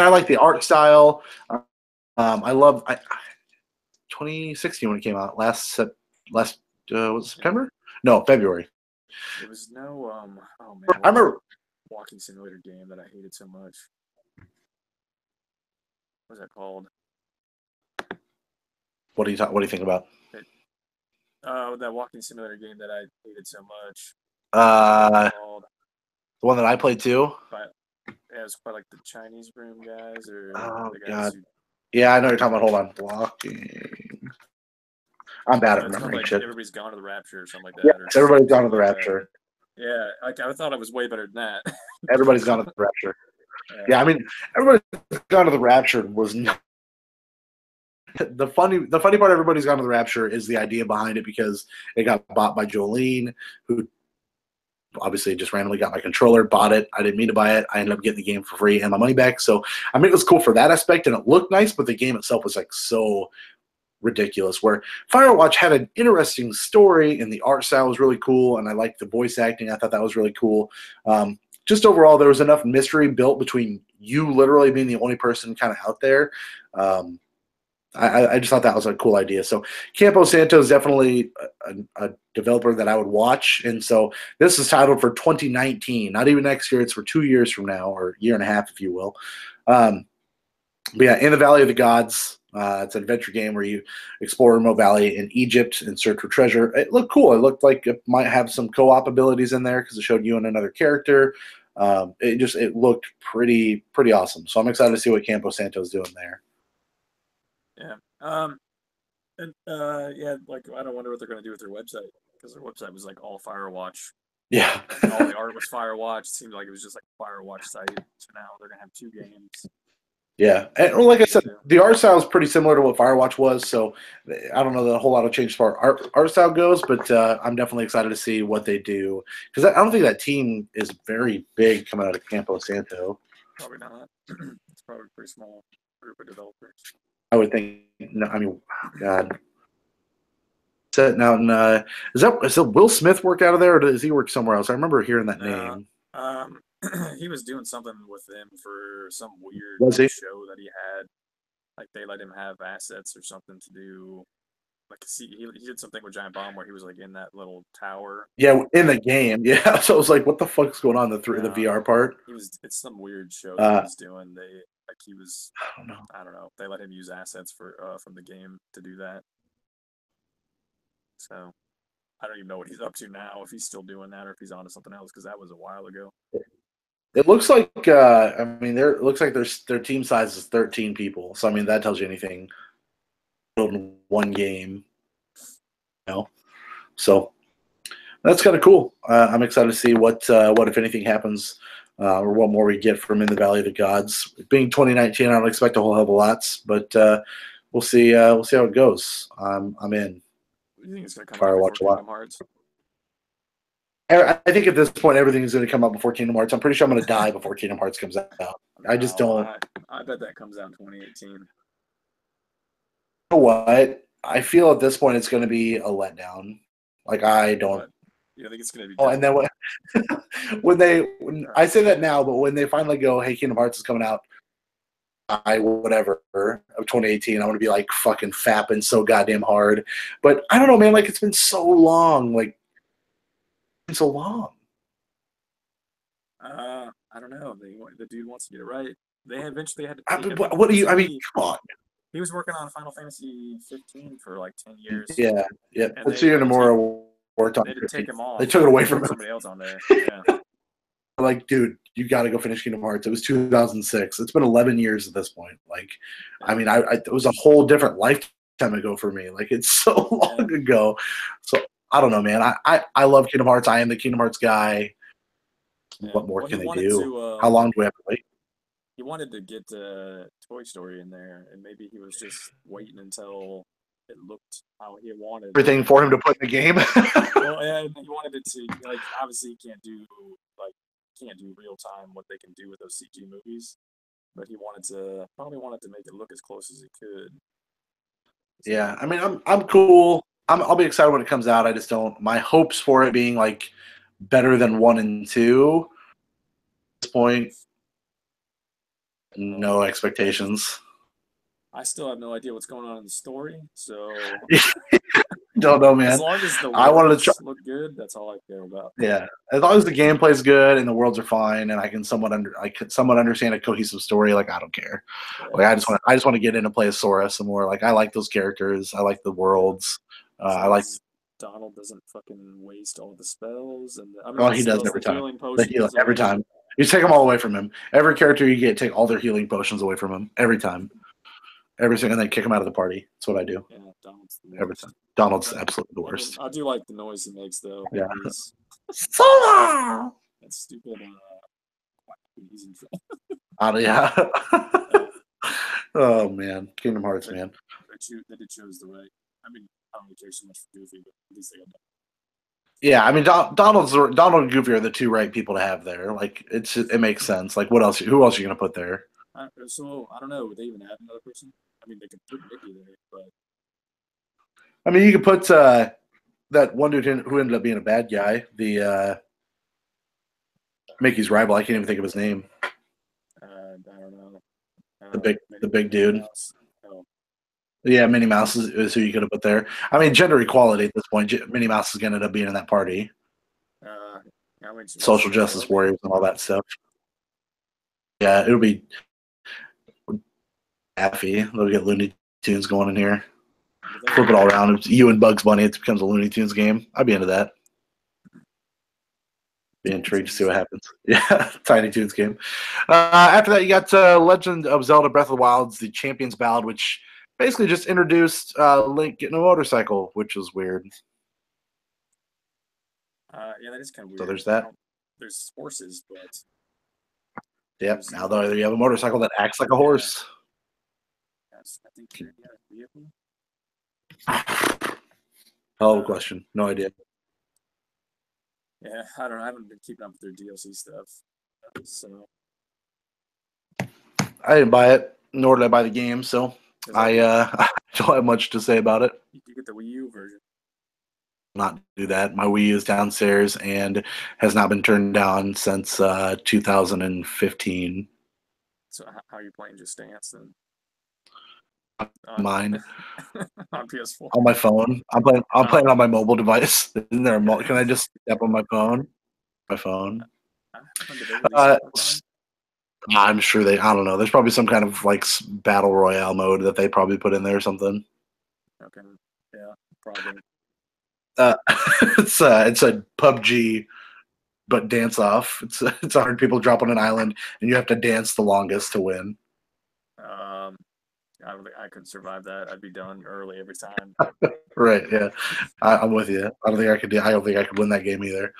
like the art style. I love 2016 when it came out. Was it September? No, February. It was no, oh man. I remember walking simulator game that I hated so much. What was that called? What do you think about? That walking simulator game that I hated so much. The one that I played too. But it was quite like the Chinese room guys, or oh the guys god. Yeah, I know you're talking about. Hold on, blocking. I'm bad at It's called remembering like shit. Everybody's Gone to the Rapture or something like Yeah, that. Or Everybody's Gone to the something like that. Rapture. Yeah, I thought it was way better than that. Everybody's Gone to the Rapture. Yeah. Yeah, I mean, Everybody's Gone to the Rapture was not. The funny part, Everybody's Gone to the Rapture, is the idea behind it, because it got bought by Jolene, who obviously just randomly got my controller, bought it. I didn't mean to buy it. I ended up getting the game for free and my money back. So I mean, it was cool for that aspect, and it looked nice, but the game itself was like so ridiculous. Where Firewatch had an interesting story, and the art style was really cool, and I liked the voice acting. I thought that was really cool. Just overall, there was enough mystery built between you literally being the only person kind of out there. I just thought that was a cool idea. So Campo Santo is definitely a developer that I would watch. And so this is titled for 2019, not even next year. It's for 2 years from now, or year and a half, if you will. But yeah, In the Valley of the Gods. It's an adventure game where you explore a remote valley in Egypt and search for treasure. It looked cool. It looked like it might have some co-op abilities in there, because it showed you and another character. It looked pretty awesome. So I'm excited to see what Campo Santo is doing there. Yeah. Yeah, like I don't wonder what they're gonna do with their website, because their website was like all Firewatch. Yeah. All the art was Firewatch. It seemed like it was just like a Firewatch site. So now they're gonna have 2 games. Yeah, and like I said, the art style is pretty similar to what Firewatch was, so I don't know that a whole lot of change as far as art style goes, but I'm definitely excited to see what they do, because I don't think that team is very big coming out of Campo Santo. Probably not. It's probably a pretty small group of developers. I would think. No, I mean, God. Set out in, is that Will Smith work out of there, or does he work somewhere else? I remember hearing that name. He was doing something with them for some weird Was he? show that he had. Like they let him have assets or something to do. Like he did something with Giant Bomb where he was like in that little tower. Yeah, in the game. Yeah, so I was like, what the fuck's going on the VR part? It's some weird show that he was doing. I don't know. They let him use assets from the game to do that. So I don't even know what he's up to now, if he's still doing that or if he's on to something else, because that was a while ago. It looks like it looks like their team size is 13 people. So I mean, that tells you anything. Building one game, so that's kind of cool. I'm excited to see what if anything happens, or what more we get from In the Valley of the Gods. Being 2019, I don't expect a whole hell of a lot, but we'll see. We'll see how it goes. I'm in. What do you think it's going to come Firewatch a lot. Kingdom Hearts? I think at this point, everything is going to come out before Kingdom Hearts. I'm pretty sure I'm going to die before Kingdom Hearts comes out. I just don't. I bet that comes out in 2018. You know what? I feel at this point it's going to be a letdown. Like, I don't. But you think it's going to be? Oh, and then when I say that now, but when they finally go, hey, Kingdom Hearts is coming out, whatever of 2018, I want to be like fucking fapping so goddamn hard. But I don't know, man. Like, it's been so long. Like, it's so long. I don't know. The dude wants to get it right. They eventually had to. What do you? I mean, come on. He was working on Final Fantasy 15 for like 10 years. Yeah. Tetsuya Nomura worked on. They didn't take him off. They took it away from him. Somebody else on there. Yeah. Like, dude, you got to go finish Kingdom Hearts. It was 2006. It's been 11 years at this point. Like, I mean, it was a whole different lifetime ago for me. Like, it's so long ago. So I don't know, man. I love Kingdom Hearts. I am the Kingdom Hearts guy. Yeah. What more can they do? How long do we have to wait? He wanted to get Toy Story in there, and maybe he was just waiting until it looked how he wanted. Everything for him to put in the game. Well, yeah, he wanted it to, like, obviously he can't do real time what they can do with those CG movies, but he probably wanted to make it look as close as he could. So, yeah, I mean, I'm cool. I'll be excited when it comes out. I just don't. My hopes for it being like better than 1 and 2 at this point. No expectations. I still have no idea what's going on in the story, so don't know, man. As long as the worlds look good, that's all I care about. Yeah, as long as the gameplay's good and the worlds are fine, and I can somewhat understand a cohesive story, like I don't care. Yeah, like I just want to get in and play as Sora some more. Like I like those characters. I like the worlds. I like. Donald doesn't fucking waste all the spells, and he does every time. Every time. You take them all away from him. Every character you get, take all their healing potions away from him every time. everything, and then kick him out of the party. That's what I do Yeah, Donald's the every worst. time. Donald's But absolutely the worst. I do like the noise he makes though. Yeah. He's- Solar. that stupid. He's in trouble. Yeah. Oh man, Kingdom Hearts, man. They did chose the right. I mean, I don't really care so much for Goofy, but at least they got Yeah, I mean Donald and Goofy are the two right people to have there. Like it makes sense. Like what else? Who else are you gonna put there? so I don't know. Would they even add another person? I mean, they could put Mickey there, but I mean, you could put that one dude who ended up being a bad guy, the Mickey's rival. I can't even think of his name. I don't know. The big dude. Mouse. Oh, Yeah, Minnie Mouse is who you could have put there. I mean, gender equality at this point. Minnie Mouse is going to end up being in that party. Social justice warriors and all that stuff. Yeah, it'll be Daffy. They'll get Looney Tunes going in here. Flip it all around. It's you and Bugs Bunny. It becomes a Looney Tunes game. I'd be into that. Be intrigued to see what happens. Yeah, Tiny Toons game. After that, you got Legend of Zelda: Breath of the Wild's The Champion's Ballad, which basically just introduced Link getting a motorcycle, which was weird. Yeah, that is kind of weird. So there's that. There's horses, but yep. Now though, you have a motorcycle that acts like a horse. Yes, I think yeah, vehicle. Hell of a question. No idea. Yeah, I don't know. I haven't been keeping up with their DLC stuff, so I didn't buy it, nor did I buy the game, so I don't have much to say about it. You can get the Wii U version. Not do that. My Wii is downstairs and has not been turned down since 2015. So how are you playing Just Dance then? Mine on PS4 on my phone. I'm playing on my mobile device. Isn't there? Can I just step on my phone? My phone. I'm sure they. I don't know. There's probably some kind of like battle royale mode that they probably put in there or something. Okay. Yeah, probably. It's a PUBG, but dance off. It's 100 people drop on an island, and you have to dance the longest to win. I don't think I could survive that. I'd be done early every time. Right? Yeah, I'm with you. I don't think I could. I don't think I could win that game either.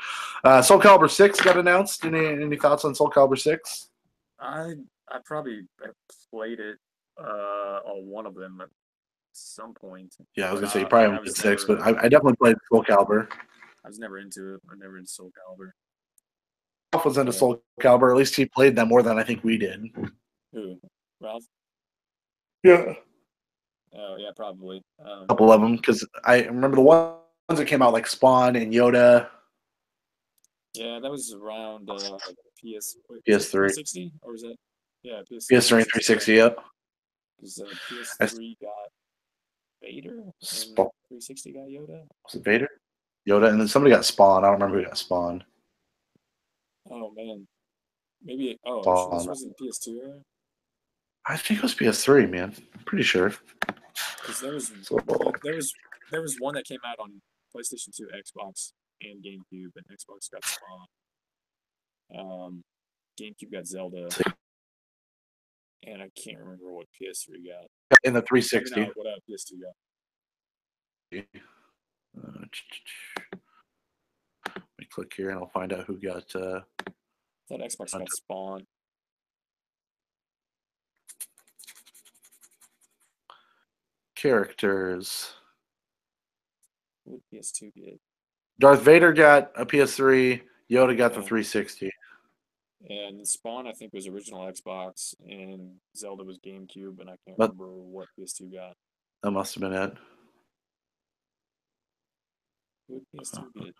Soul Calibur 6 got announced. Any thoughts on Soul Calibur 6? I probably played it on one of them at some point. Yeah, I was gonna say you probably haven't played 6, but I definitely played Soul Calibur. I was never into it. I'm never into Soul Calibur. Ralph was into Soul Calibur. At least he played them more than I think we did. Who? Ralph? Yeah. Oh yeah, probably. A couple of them, because I remember the ones that came out like Spawn and Yoda. Yeah, that was around PS3. 360, or was that? Yeah, PS3 and 360. Yep. Because PS3 got Vader and 360 got Yoda. Was it Vader? Yoda, and then somebody got Spawn. I don't remember who got Spawn. Oh man, maybe. Oh, Spawn. this wasn't PS2 era. I think it was PS3, man. I'm pretty sure. Because there was one that came out on PlayStation 2, Xbox, and GameCube, and Xbox got Spawn. GameCube got Zelda, and I can't remember what PS3 got. In the 360. No, what PS2 got. Let me click here and I'll find out who got. I thought Xbox got Spawn. Characters. What did PS2 get? Darth Vader got a PS3. Yoda got the 360. And Spawn, I think, was original Xbox, and Zelda was GameCube, and I can't remember what PS2 got. That must have been it. What did PS2 get?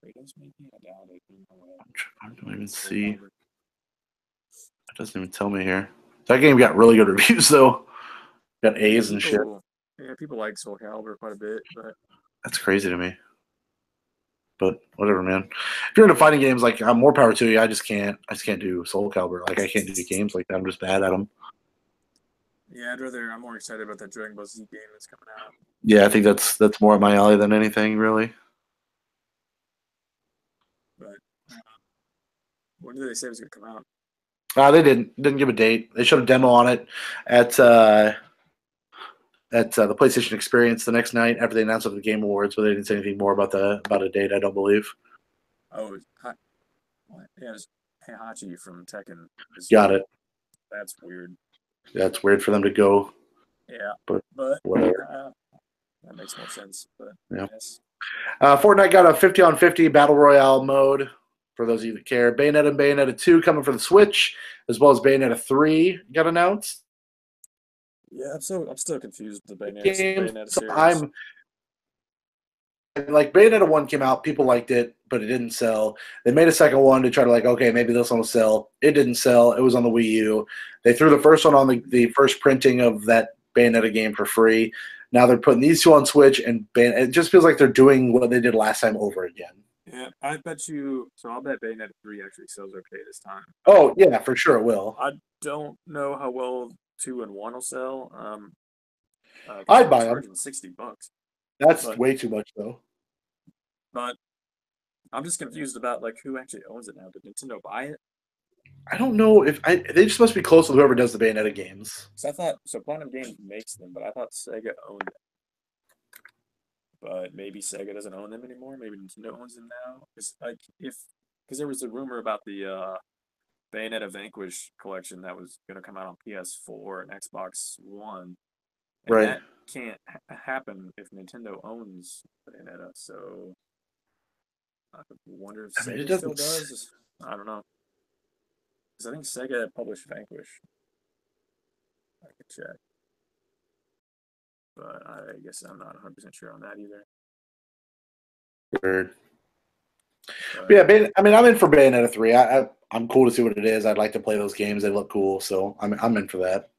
Kratos, maybe? I doubt it. I don't even see. It doesn't even tell me here. That game got really good reviews, though. Got A's and shit. Yeah, people like Soul Calibur quite a bit, but that's crazy to me. But whatever, man. If you're into fighting games, like more power to you. I just can't do Soul Calibur. Like I can't do games like that. I'm just bad at them. Yeah, I'm more excited about that Dragon Ball Z game that's coming out. Yeah, I think that's more up my alley than anything, really. But when did they say it was going to come out? They didn't give a date. They showed a demo on it at the PlayStation Experience the next night after they announced it at the Game Awards, but they didn't say anything more about a date. I don't believe. Oh, yeah, it's Heihachi from Tekken. Got it. That's weird. That's weird for them to go. Yeah, but whatever. That makes more sense. But yeah. Yes. Fortnite got a 50-on-50 battle royale mode for those of you that care. Bayonetta and Bayonetta 2 coming for the Switch, as well as Bayonetta 3 got announced. Yeah, I'm still confused with the Bayonetta series. I'm like Bayonetta 1 came out, people liked it, but it didn't sell. They made a second one to try to okay, maybe this one will sell. It didn't sell. It was on the Wii U. They threw the first one on the first printing of that Bayonetta game for free. Now they're putting these two on Switch, and it just feels like they're doing what they did last time over again. Yeah, I bet you. So I'll bet Bayonetta 3 actually sells okay this time. Oh yeah, for sure it will. I don't know how well 2 and 1 will sell. I'd buy them. $60. That's way too much though. But I'm just confused about who actually owns it now. Did Nintendo buy it? I don't know if they just must be close with whoever does the Bayonetta games. I thought Platinum Games makes them, but I thought Sega owned them. But maybe Sega doesn't own them anymore. Maybe Nintendo owns them now. Because there was a rumor about the Bayonetta Vanquish collection that was going to come out on PS4 and Xbox One. And right. That can't happen if Nintendo owns Bayonetta. So I wonder if Sega still does. I don't know. Because I think Sega published Vanquish. I could check. But I guess I'm not 100% sure on that either. Weird. Yeah, I mean, I'm in for Bayonetta 3. I'm cool to see what it is. I'd like to play those games. They look cool, so I'm in for that.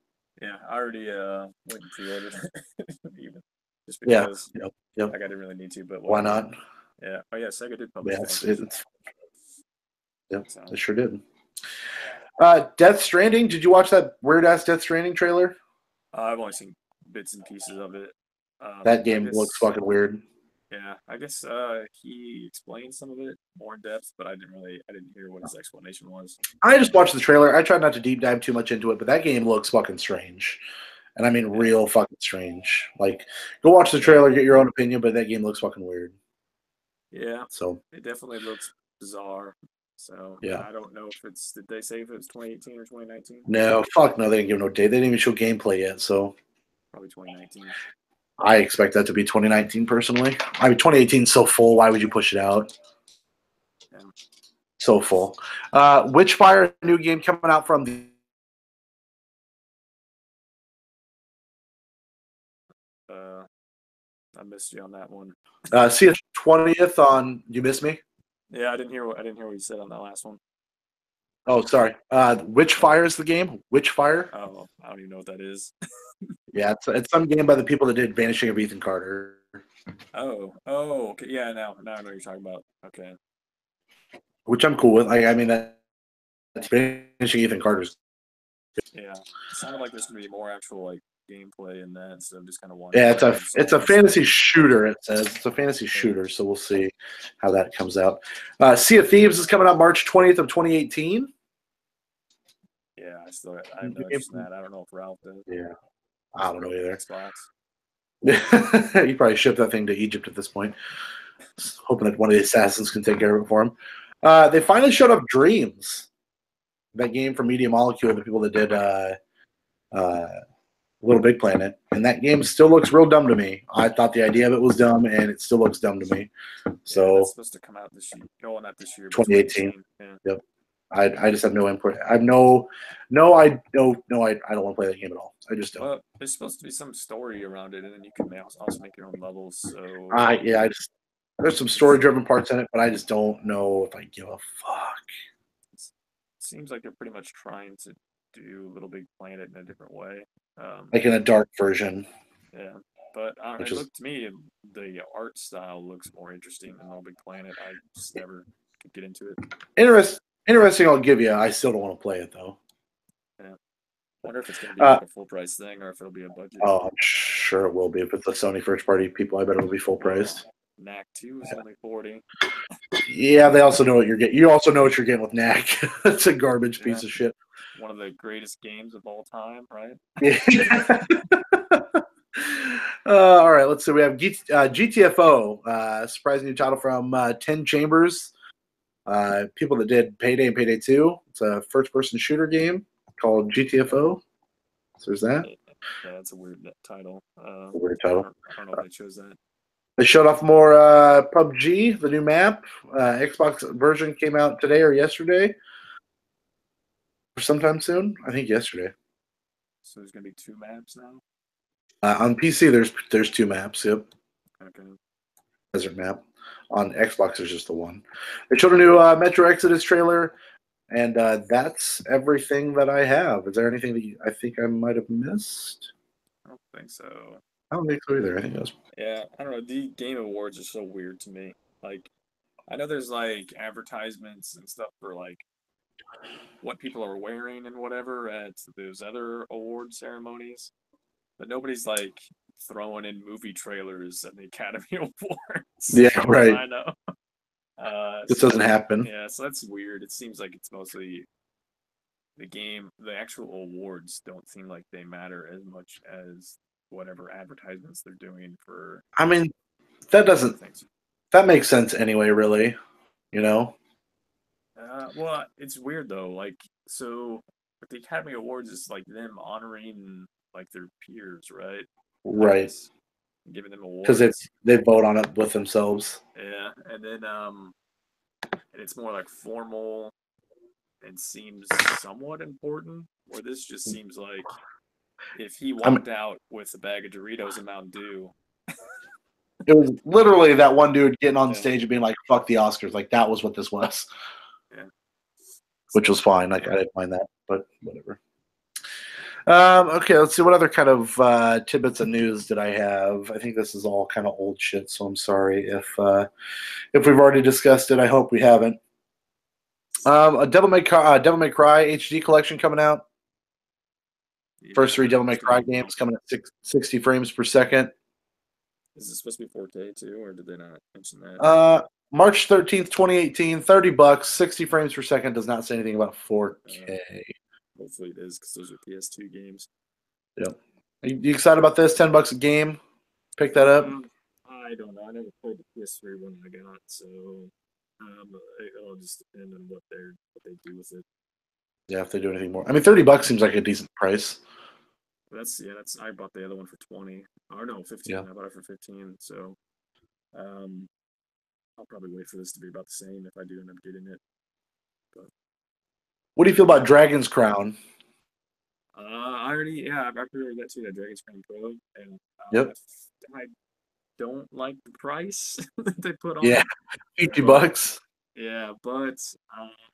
Yeah, I already went and pre-ordered it. Even just because yep. I didn't really need to, but why not? Yeah. Oh yeah, Sega did publish. Yeah, they sure did. Death Stranding. Did you watch that weird ass Death Stranding trailer? I've only seen bits and pieces of it. That game looks fucking weird. Yeah, I guess he explained some of it more in depth, but I didn't hear what his explanation was. I just watched the trailer. I tried not to deep dive too much into it, but that game looks fucking strange. And I mean real fucking strange. Go watch the trailer, get your own opinion, but that game looks fucking weird. Yeah. So it definitely looks bizarre. So yeah, I don't know if did they say if it was 2018 or 2019? No, fuck no, they didn't give no date. They didn't even show gameplay yet, so probably 2019. I expect that to be 2019 personally. I mean 2018 is so full, why would you push it out? Yeah. So full. Witchfire, new game coming out from the I missed you on that one. See you 20th on. You miss me? Yeah, I didn't hear what you said on that last one. Oh, sorry. Witchfire is the game. Witchfire. Oh, I don't even know what that is. Yeah, it's some game by the people that did Vanishing of Ethan Carter. Oh, okay. Yeah, now I know what you're talking about. Okay. Which I'm cool with. I mean, that's Vanishing Ethan Carter's. Yeah, it sounded like there's gonna be more actual gameplay in that, so I'm just kind of wondering. Yeah, it's a fantasy shooter. It says it's a fantasy shooter, so we'll see how that comes out. Sea of Thieves is coming out March 20th of 2018. Yeah, I have no interest in that. I don't know if Ralph does. Yeah, I don't know either. Xbox. You probably shipped that thing to Egypt at this point, hoping that one of the assassins can take care of it for him. They finally showed up Dreams, that game from Media Molecule, the people that did Little Big Planet, and that game still looks real dumb to me. I thought the idea of it was dumb, and it still looks dumb to me. So it's supposed to come out this year. No, not this year. 2018. Yeah. Yep. I just have no input. I have no. I don't want to play that game at all. I just don't. Well, there's supposed to be some story around it, and then you can also make your own levels. So there's some story-driven parts in it, but I just don't know if I give a fuck. It seems like they're pretty much trying to do Little Big Planet in a different way, like in a dark version. Yeah, but to me, the art style looks more interesting than Little Big Planet. I just never could get into it. Interesting. I'll give you. I still don't want to play it though. Yeah, I wonder if it's going to be a full price thing or if it'll be a budget. Oh, I'm sure it will be. If it's the Sony first party people, I bet it'll be full priced. Knack 2 is only $40. Yeah, they also know what you're getting. You also know what you're getting with Knack. It's a garbage piece of shit. one of the greatest games of all time, right? All right, let's see. We have GTFO, surprising new title from 10 Chambers. People that did Payday and Payday 2. It's a first-person shooter game called GTFO. So there's that. Yeah, that's a weird title. Weird title. I don't know if they chose that. They showed off more PUBG, the new map. Xbox version came out today or yesterday. Or sometime soon. I think yesterday. So there's gonna be 2 maps now. On PC, there's 2 maps. Yep, Okay. desert map. On Xbox, there's just the one. They showed a new Metro Exodus trailer, and that's everything that I have. Is there anything that I think I might have missed? I don't think so. I don't think so either. I think that was. Yeah, I don't know. The game awards are so weird to me. Like, I know there's like advertisements and stuff for like what people are wearing and whatever at those other award ceremonies, but nobody's like throwing in movie trailers at the Academy Awards. Yeah, as right. I know. This doesn't happen. Yeah, so that's weird. It seems like it's mostly the actual awards don't seem like they matter as much as whatever advertisements they're doing for. I mean, that doesn't. Things. That makes sense anyway. Really, you know. Well, it's weird though. Like, so with the Academy Awards, it's like them honoring like their peers, right? Right. Giving them awards because they vote on it with themselves. Yeah, and then and it's more like formal and seems somewhat important. Where this just seems like if he walked out with a bag of Doritos and Mountain Dew. It was literally that one dude getting on stage and being like, "Fuck the Oscars!" Like that was what this was. Yeah. Which was fine. Like I didn't mind that, but whatever. Okay, let's see what other kind of tidbits of news did I have. I think this is all kind of old shit, so I'm sorry if we've already discussed it. I hope we haven't. A Devil May Cry HD collection coming out. Yeah, First 3 Devil May Cry games coming at 60 frames per second. Is this supposed to be 4K too, or did they not mention that? March 13th, 2018, $30, 60 frames per second. Does not say anything about 4K. Hopefully it is, because those are PS2 games. Yep. You excited about this? $10 a game. Pick that up. I don't know. I never played the PS3 one I got, so it'll just depend on what they do with it. Yeah, if they do anything more. I mean, $30 seems like a decent price. That's I bought the other one for 20. Or no, 15. Yeah. I bought it for 15. So, I'll probably wait for this to be about the same if I do end up getting it. But what do you feel about Dragon's Crown? I pre-ordered that too. That Dragon's Crown Pro, and Yep. I don't like the price that they put on. Yeah, $50. Yeah, but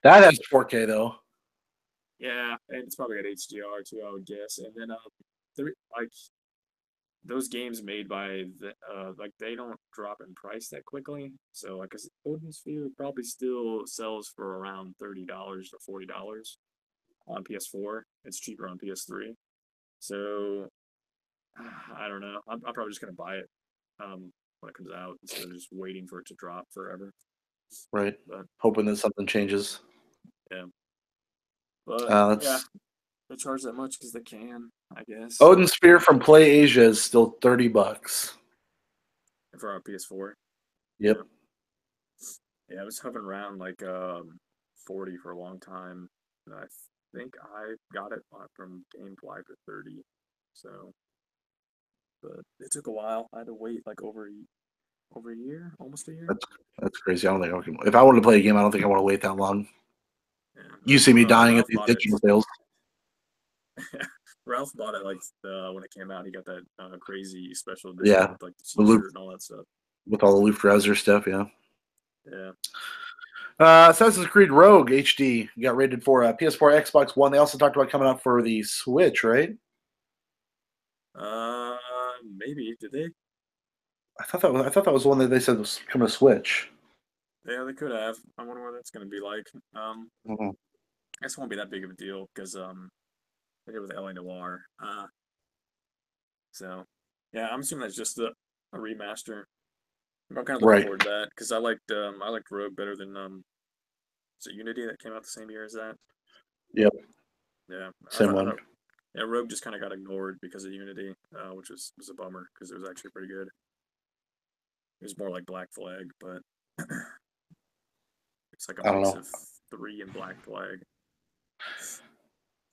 that has 4K though. Yeah, and it's probably got HDR too, I would guess. And then like those games made by like they don't drop in price that quickly. So like Odin Sphere probably still sells for around $30 to $40 on PS4. It's cheaper on PS3. So I don't know. I'm probably just gonna buy it when it comes out instead of just waiting for it to drop forever. Right. But hoping that something changes. Yeah. But yeah, they charge that much because they can, I guess. Odin Sphere from Play Asia is still $30 for our PS4. Yep. Yeah, it was hovering around like 40 for a long time, and I think I got it from GameFly for 30. So, but it took a while. I had to wait like over a year, almost a year. That's crazy. I don't think I can. If I wanted to play a game, I don't think I want to wait that long. Yeah. You see me dying at these digital sales. Ralph bought it like when it came out. He got that crazy special edition with like the t-shirt and all that stuff. With all the Luftrausers stuff, yeah. Yeah. Assassin's Creed Rogue HD got rated for PS4, Xbox One. They also talked about coming out for the Switch, right? Maybe did they? I thought that was the one that they said was coming to Switch. Yeah, they could have. I wonder what that's going to be like. Mm-hmm. I guess it won't be that big of a deal because they did with LA Noire. So yeah, I'm assuming that's just a remaster. I'm kind of looking forward to that because I liked Rogue better than is it Unity that came out the same year as that? Yep. Yeah, Same one. Yeah, Rogue just kind of got ignored because of Unity, which was a bummer because it was actually pretty good. It was more like Black Flag, but it's like a I don't mix know. of 3 and Black Flag.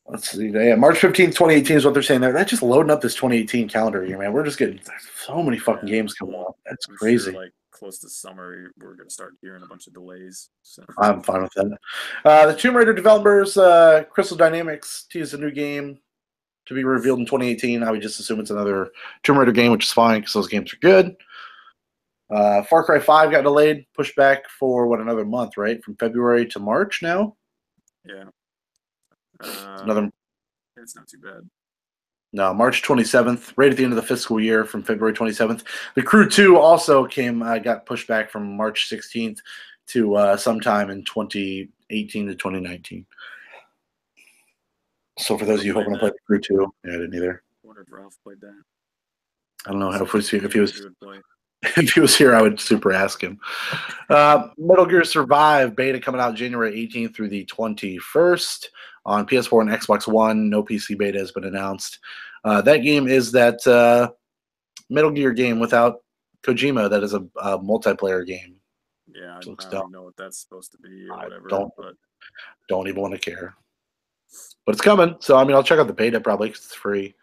Let's see. Yeah, March 15th, 2018 is what they're saying there. That's just loading up this 2018 calendar year, man. We're just getting so many fucking Yeah, games coming out. That's I'm crazy. sure, like close to summer, we're gonna start hearing a bunch of delays. So I'm fine with that. The Tomb Raider developers, Crystal Dynamics, teased a new game to be revealed in 2018. I would just assume it's another Tomb Raider game, which is fine because those games are good. Far Cry 5 got delayed, pushed back for another month, right? From February to March now. yeah, Another it's not too bad. No, March 27th, right at the end of the fiscal year from February 27th. The Crew 2 also got pushed back from March 16th to sometime in 2018 to 2019. So for those of you hoping to play the Crew 2, yeah, I didn't either. I wonder if Ralph played that. I don't know if would play. if he was here, I would super ask him. Metal Gear Survive beta coming out January 18th through the 21st on PS4 and Xbox One. No PC beta has been announced. That game is that Metal Gear game without Kojima that is a multiplayer game. Yeah, I Looks don't dumb. even know what that's supposed to be or I whatever. don't even want to care. But it's coming, so I mean, I'll check out the beta probably because it's free.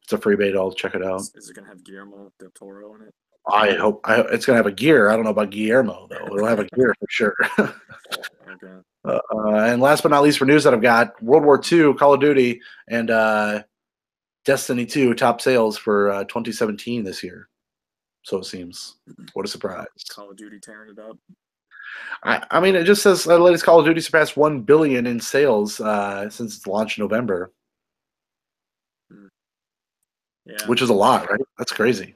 It's a free beta. I'll check it out. Is it gonna have Guillermo del Toro in it? I hope it's gonna have a gear. I don't know about Guillermo though. It'll have a gear for sure. Okay. And last but not least, for news that I've got, World War II, Call of Duty, and Destiny 2 top sales for 2017 this year. So it seems. What a surprise! Call of Duty tearing it up. I mean, it just says the latest Call of Duty surpassed 1 billion in sales since its launch in November. Yeah. Which is a lot, right? That's crazy.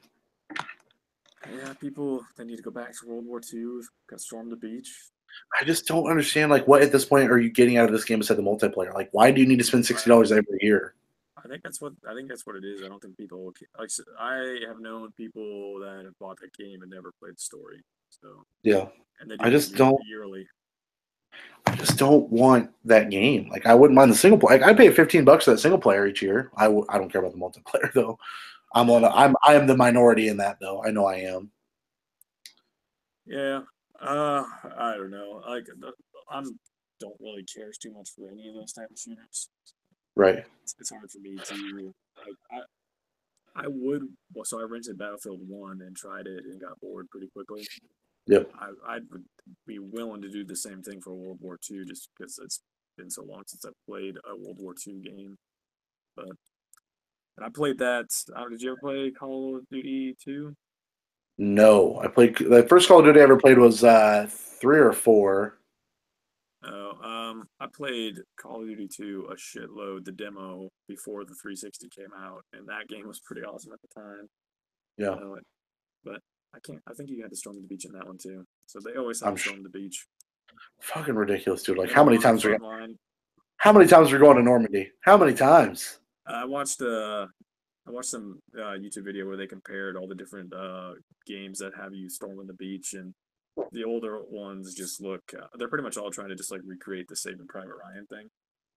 Yeah, people, they need to go back to World War II, go storm the beach. I just don't understand, like, what at this point are you getting out of this game besides the multiplayer? Like, why do you need to spend $60 every year? I think that's what it is. I don't think people like. I have known people that have bought that game and never played the story. So yeah, and they I just don't yearly. I just don't want that game. Like, I wouldn't mind the single player. Like, I pay $15 for that single player each year. I don't care about the multiplayer though. I am the minority in that though. I know I am. Yeah. I don't know. Like, don't really care too much for any of those type of shooters. Right. It's hard for me to like. I would. Well, so I rented Battlefield 1 and tried it and got bored pretty quickly. Yep. I would be willing to do the same thing for World War II just because it's been so long since I've played a World War II game. But and I played that. Did you ever play Call of Duty 2? No, I played the first Call of Duty I ever played was 3 or 4. Oh, I played Call of Duty 2 a shitload, the demo before the 360 came out, and that game was pretty awesome at the time. Yeah. But I think you had to storm the beach in that one too. So they always have to storm the beach. Fucking ridiculous, dude. Like, how many times we're going to Normandy? How many times? I watched some YouTube video where they compared all the different games that have you storming the beach, and the older ones just look. They're pretty much all trying to just like recreate the Saving Private Ryan thing.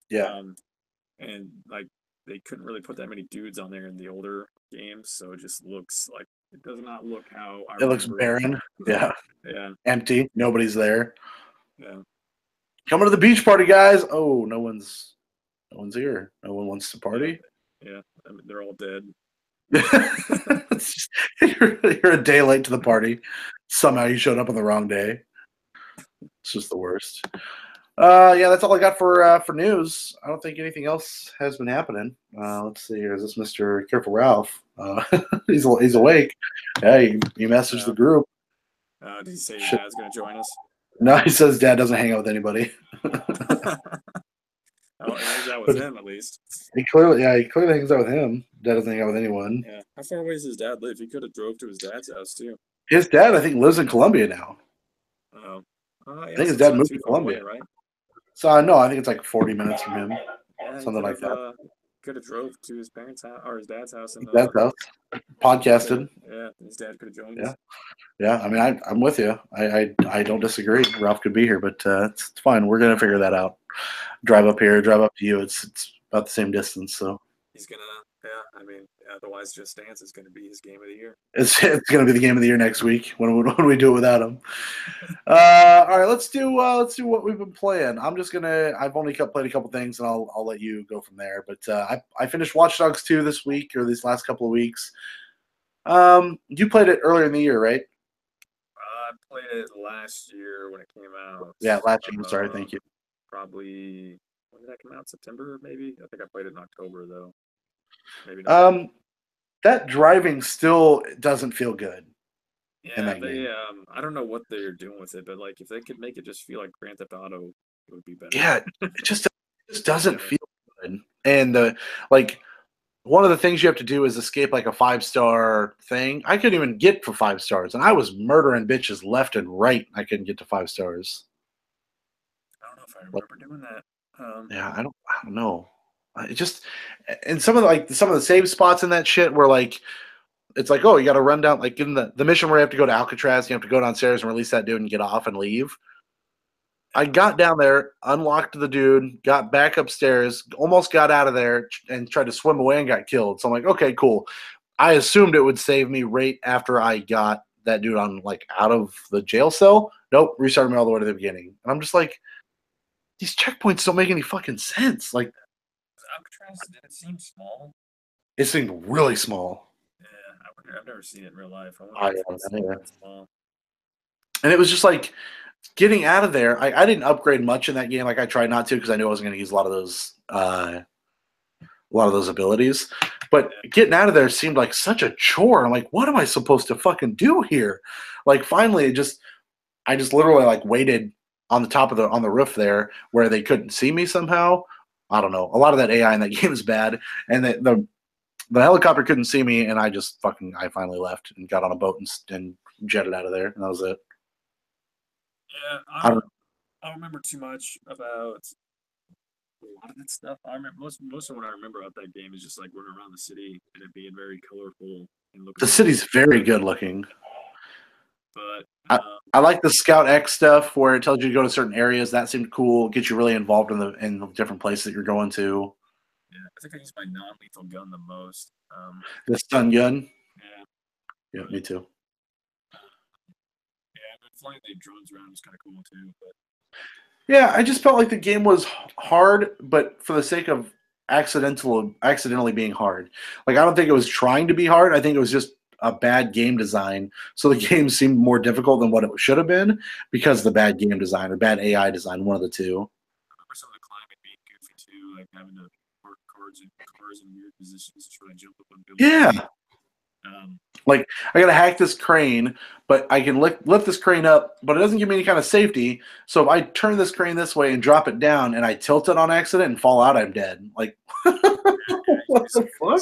Yeah. And like they couldn't really put that many dudes on there in the older games, so it just looks like it does not look how it looks barren. Yeah. Yeah. Empty. Nobody's there. Yeah. Coming to the beach party, guys. Oh, no one's here. No one wants to party. Yeah. I mean, they're all dead. You're a day late to the party. Somehow you showed up on the wrong day. It's just the worst. Yeah, that's all I got for news. I don't think anything else has been happening. Let's see here. Is this Mr. Careful Ralph? He's awake. Yeah, he messaged the group. Did he say his dad's going to join us? No, he says dad doesn't hang out with anybody. Oh, hangs out with him at least. He clearly hangs out with him. Dad doesn't hang out with anyone. Yeah. How far away does his dad live? He could have drove to his dad's house too. His dad, I think, lives in Colombia now. Oh. I think his dad moved to Colombia, right? So no, I think it's like 40 minutes from him, something like that. Could have drove to his parents' house or his dad's house. His dad's house. Podcasted. Yeah, his dad could have joined us. Yeah. I mean, I'm with you. I don't disagree. Ralph could be here, but it's fine. We're gonna figure that out. Drive up here, drive up to you. It's about the same distance. So He's gonna, yeah. I mean, otherwise, Just Dance is gonna be his game of the year. it's going to be the game of the year next week when we do it without him. All right, let's do what we've been playing. I've only played a couple things, and I'll let you go from there. But I finished Watch Dogs 2 this week or these last couple of weeks. You played it earlier in the year, right? I played it last year when it came out. Yeah, last year. I'm sorry, thank you. Probably when did that come out? September, maybe. I think I played it in October though. Maybe not. That driving still doesn't feel good. Yeah, they. I don't know what they're doing with it, but like if they could make it just feel like Grand Theft Auto, it would be better. Yeah, it just doesn't feel good. And like one of the things you have to do is escape like a 5-star thing. I couldn't even get for 5 stars, and I was murdering bitches left and right. I couldn't get to 5 stars. I don't know if I remember doing that. Yeah, I don't know. It just and some of the save spots in that shit were like, it's like, oh, you got to run down like in the mission where you have to go to Alcatraz, you have to go downstairs and release that dude and get off and leave. I got down there, unlocked the dude, got back upstairs, almost got out of there, and tried to swim away and got killed. So I'm like, okay, cool. I assumed it would save me right after I got that dude on like out of the jail cell. Nope, restarted me all the way to the beginning. And I'm just like, these checkpoints don't make any fucking sense. Like Alcatraz, did it seem small? it seemed really small. Yeah, I've never seen it in real life. I don't know. And it was just like getting out of there. I didn't upgrade much in that game. Like I tried not to because I knew I wasn't going to use a lot of those abilities. But getting out of there seemed like such a chore. I'm like, what am I supposed to fucking do here? Like finally, I just literally like waited on the top of on the roof there where they couldn't see me somehow. I don't know. A lot of that AI in that game is bad, and the helicopter couldn't see me, and I finally left and got on a boat and jetted out of there, and that was it. Yeah, I don't remember too much about a lot of that stuff. I remember most of what I remember about that game is just like running around the city and it being very colorful and looking. The city's very good looking. But I like the Scout X stuff where it tells you to go to certain areas. That seemed cool. Gets you really involved in the different places that you're going to. Yeah, I think I use my non-lethal gun the most. The stun gun. Yeah. Yeah, me too. Yeah, but flying the drones around was kind of cool too. But yeah, I just felt like the game was hard, but for the sake of accidentally being hard. Like I don't think it was trying to be hard. I think it was just a bad game design. So the game seemed more difficult than what it should have been because of the bad game design or bad AI design, one of the two. I remember some of the climbing being goofy too, like having to park cars in weird positions to try and jump up on buildings. Yeah. Like I gotta hack this crane, but I can lift this crane up, but it doesn't give me any kind of safety. So if I turn this crane this way and drop it down, and I tilt it on accident and fall out, I'm dead. Like, what the fuck?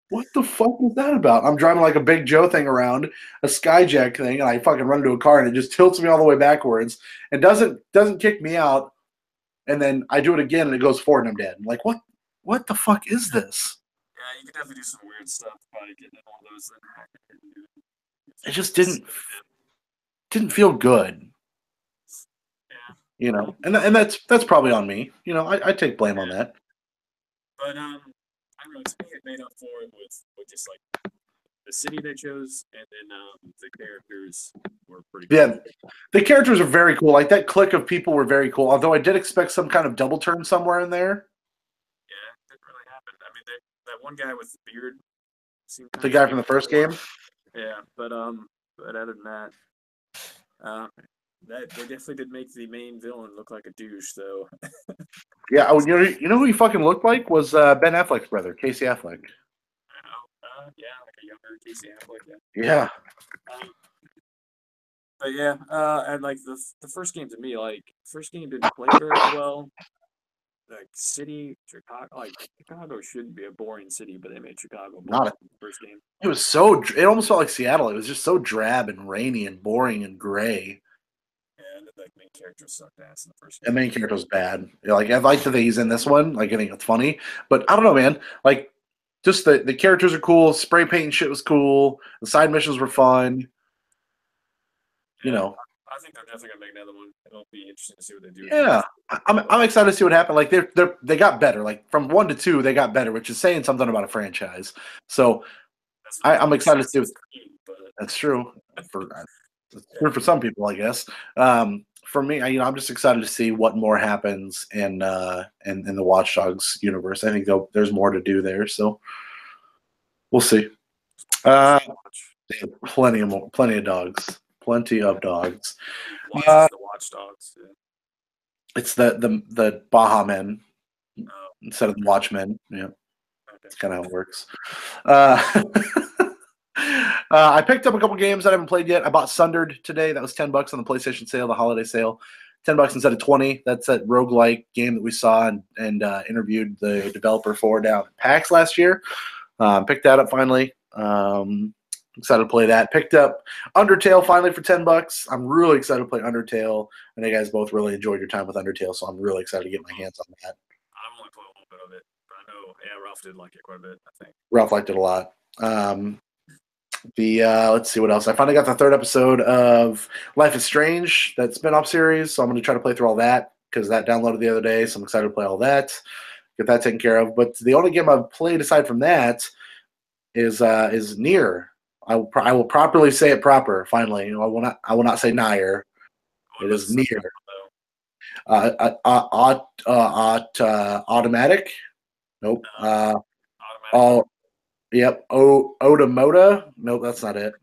What the fuck is that about? I'm driving like a Big Joe thing around, a Skyjack thing, and I fucking run into a car, and it just tilts me all the way backwards and doesn't kick me out. And then I do it again, and it goes forward, and I'm dead. I'm like, what the fuck is this? Yeah, you could definitely do some weird stuff by getting in all those. It just didn't feel good. Yeah. You know, and that's probably on me. You know, I take blame on that. But I don't know. To me, it made up for it with just like the city they chose, and then the characters were pretty cool. Yeah, the characters are very cool. Like that clique of people were very cool. Although I did expect some kind of double turn somewhere in there. Yeah, it didn't really happen. I mean, that one guy with the beard seemed the guy from the first game. Yeah, but other than that, that they definitely did make the main villain look like a douche, though. Yeah, you know who he fucking looked like was Ben Affleck's brother, Casey Affleck. Yeah, like a younger Casey Affleck. Yeah. But yeah, and like the first game to me, like first game didn't play very well. Like Chicago shouldn't be a boring city, but they made Chicago boring in the first game. It was it almost felt like Seattle. It was just so drab and rainy and boring and gray. Yeah, and the main character sucked ass in the first game. The main character was bad. Like I like that he's in this one. Like I think it's funny, but I don't know, man. Like just the characters are cool. Spray painting shit was cool. The side missions were fun. You know, I think they're definitely gonna make another one. It'll be interesting to see what they do. Yeah, I'm excited to see what happened. Like they got better. Like from 1 to 2, they got better, which is saying something about a franchise. So That's I'm excited to see. Assassin's Creed, but That's true it's true for some people, I guess. For me, I'm just excited to see what more happens in the Watch Dogs universe. I think there's more to do there, so we'll see. watch. Plenty of dogs, plenty of dogs. Watch Uh, the Watchdogs. Yeah. It's the Baja Men Oh, instead of the Watchmen. Yeah, okay. that's kind of how it works. Uh, I picked up a couple games that I haven't played yet. I bought Sundered today. That was $10 on the PlayStation sale, the holiday sale. $10 instead of 20. That's that roguelike game that we saw and interviewed the developer for down at PAX last year. Picked that up finally. Excited to play that. Picked up Undertale finally for $10. I'm really excited to play Undertale. I know you guys both really enjoyed your time with Undertale, so I'm really excited to get my hands on that. I've only played a little bit of it, but I know Ralph did like it quite a bit. I think. Ralph liked it a lot. Let's see what else. I finally got the 3rd episode of Life is Strange, that spin-off series. So I'm going to try to play through all that because that downloaded the other day. So I'm excited to play all that, get that taken care of. But the only game I've played aside from that is Nier. I will properly say it proper. Finally, I will not say Nier. It is Nier. Automatic. Nope. Automatic. Yep. Otomota. Nope, that's not it.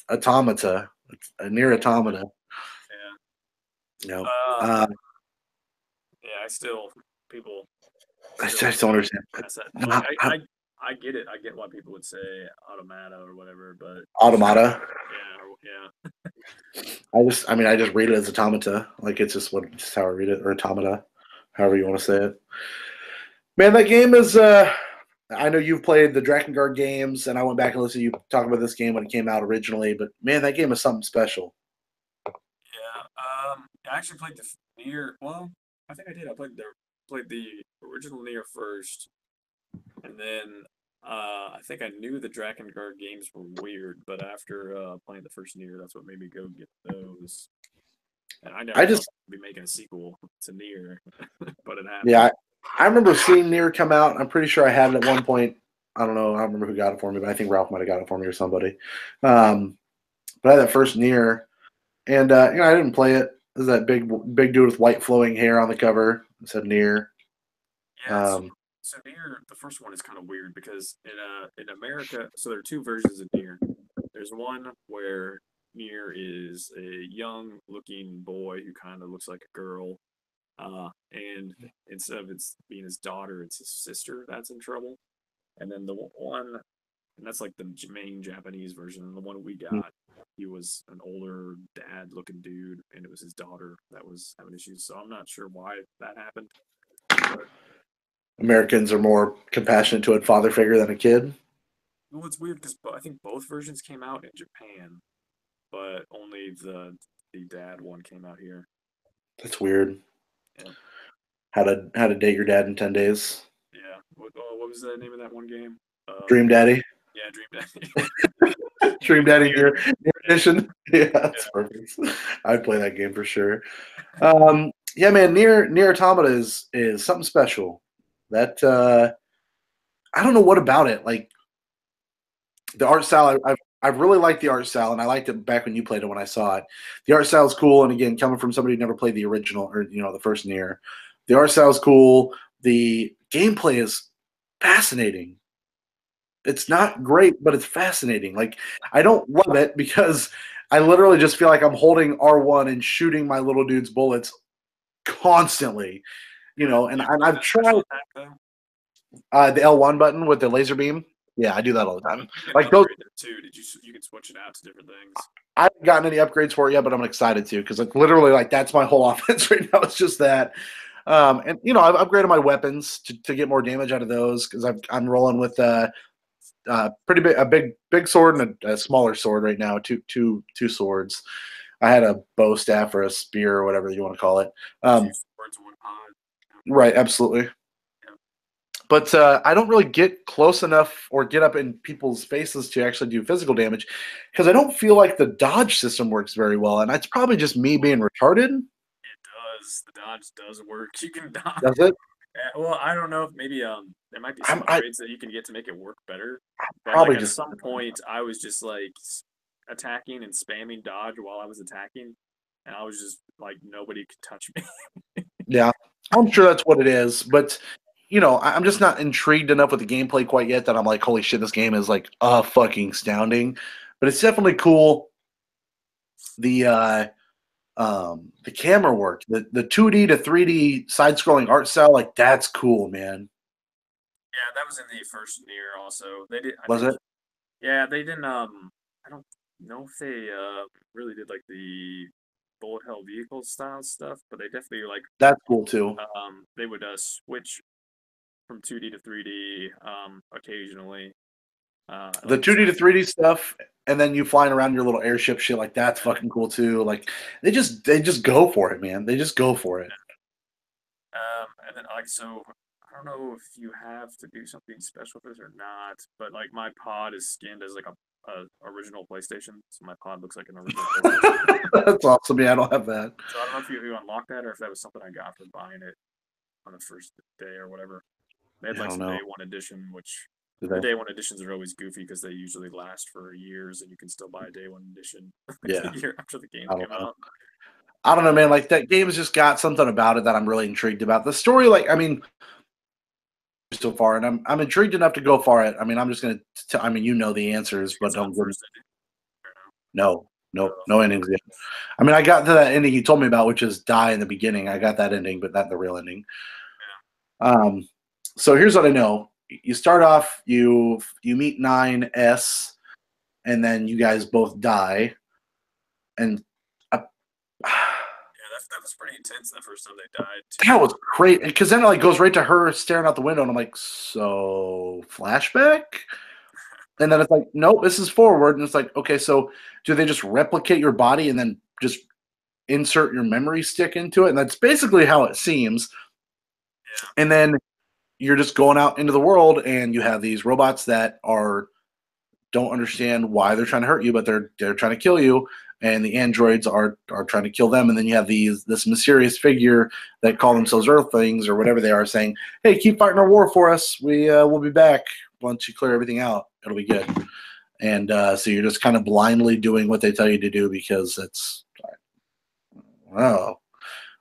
Automata. Near Automata. Yeah. No. Yeah. I still people. I just don't understand. I get it. I get why people would say automata or whatever, but Automata. Yeah. I just read it as automata. Like it's just how I read it, or automata, however you want to say it. Man, that game is. I know you've played the Drakengard games, and I went back and listened to you talk about this game when it came out originally. But man, that game is something special. Yeah. I actually played the Nier. Well, I think I did. I played the original Nier first, and then I think I knew the Drakengard games were weird, but after playing the first Nier, that's what made me go get those. And I never thought they'd be making a sequel to Nier, but it happened. Yeah, I remember seeing Nier come out. I'm pretty sure I had it at one point. I don't know. I don't remember who got it for me, but I think Ralph might have got it for me or somebody. But I had that first Nier, and I didn't play it. There's that big dude with white flowing hair on the cover. It said Nier. Yeah. So Nier, the first one is kind of weird because in America, so there are 2 versions of Nier. There's one where Nier is a young-looking boy who kind of looks like a girl, and instead of it's being his daughter, it's his sister that's in trouble. And then the one, and that's like the main Japanese version. And the one we got, he was an older dad-looking dude, and it was his daughter that was having issues. So I'm not sure why that happened. But Americans are more compassionate to a father figure than a kid. well, it's weird because I think both versions came out in Japan, but only the dad one came out here. That's weird. Yeah. How to date your dad in 10 days. Yeah. What was the name of that one game? Dream Daddy. Yeah, Dream Daddy. Dream Daddy Nier Edition. Yeah, that's perfect. I'd play that game for sure. Yeah, man, Nier Automata is something special. That I don't know what about it. Like the art style, I really like the art style, and I liked it back when you played it when I saw it. The art style is cool, and again, coming from somebody who never played the original or the first Nier, the art style is cool. The gameplay is fascinating. It's not great, but it's fascinating. Like I don't love it because I literally just feel like I'm holding R1 and shooting my little dude's bullets constantly, And I've tried the L1 button with the laser beam. Yeah, I do that all the time. Like those too. You can switch it out to different things. I haven't gotten any upgrades for it yet, but I'm excited to because like literally like that's my whole offense right now. It's just that. And I've upgraded my weapons to get more damage out of those because I'm rolling with pretty big, a big sword and a smaller sword right now. Two swords. I had a bow staff or a spear or whatever you want to call it. Right, absolutely. Yeah. but I don't really get close enough or get up in people's faces to actually do physical damage because I don't feel like the dodge system works very well, and it's probably just me being retarded. It does. The dodge does work. You can dodge. Does it? Well, I don't know if maybe there might be some I upgrades that you can get to make it work better. But probably like at just some point, I was just like attacking and spamming dodge while I was attacking, and I was just like nobody could touch me. yeah. I'm sure that's what it is, but I'm just not intrigued enough with the gameplay quite yet that I'm like, holy shit, this game is like fucking astounding. But it's definitely cool. The camera work, the 2D to 3D side scrolling art style, like that's cool, man. Yeah, that was in the first year also. They did. I Was think. it? Yeah, they didn't. I don't know if they really did like the bullet hell vehicle style stuff, but they definitely like That's cool too. they would switch from 2D to 3D occasionally. The Like 2D to 3D stuff, and then you flying around your little airship shit, like that's fucking cool too. Like they just go for it, man. They just go for it. and then like so. I don't know if you have to do something special for this or not, but like my pod is skinned as like a original PlayStation, so my pod looks like an original PlayStation. That's awesome. Yeah, I don't have that. So I don't know if you unlocked that or if that was something I got for buying it on the first day or whatever. They had I like don't some know. day one edition, which Did the they? day one editions are always goofy because they usually last for years, and you can still buy a day one edition Yeah, a year after the game I came don't know. out. I don't know, man. Like that game's just got something about it that I'm really intrigued about. The story, like, I mean, so far, and I'm intrigued enough to go for it. I mean, I'm just gonna. I mean, you know the answers, but It's on don't the give. first ending. No, no, So, no endings yet. I mean, I got to that ending you told me about, which is die in the beginning. I got that ending, but not the real ending. Um, so here's what I know. You start off, you meet 9S, and then you guys both die. And uh, yeah, that was pretty intense that first time they died too. that was great because then it like goes right to her staring out the window, and I'm like, so flashback. And then it's like, nope, this is forward. And it's like, okay, so do they just replicate your body and then just insert your memory stick into it? And that's basically how it seems. Yeah, And then you're just going out into the world and you have these robots that don't understand why they're trying to hurt you, but they're trying to kill you, and the androids are trying to kill them. And then you have this mysterious figure that call themselves Earthlings or whatever they are, saying, "Hey, keep fighting our war for us. We'll be back once you clear everything out. It'll be good." And so you're just kind of blindly doing what they tell you to do because it's oh.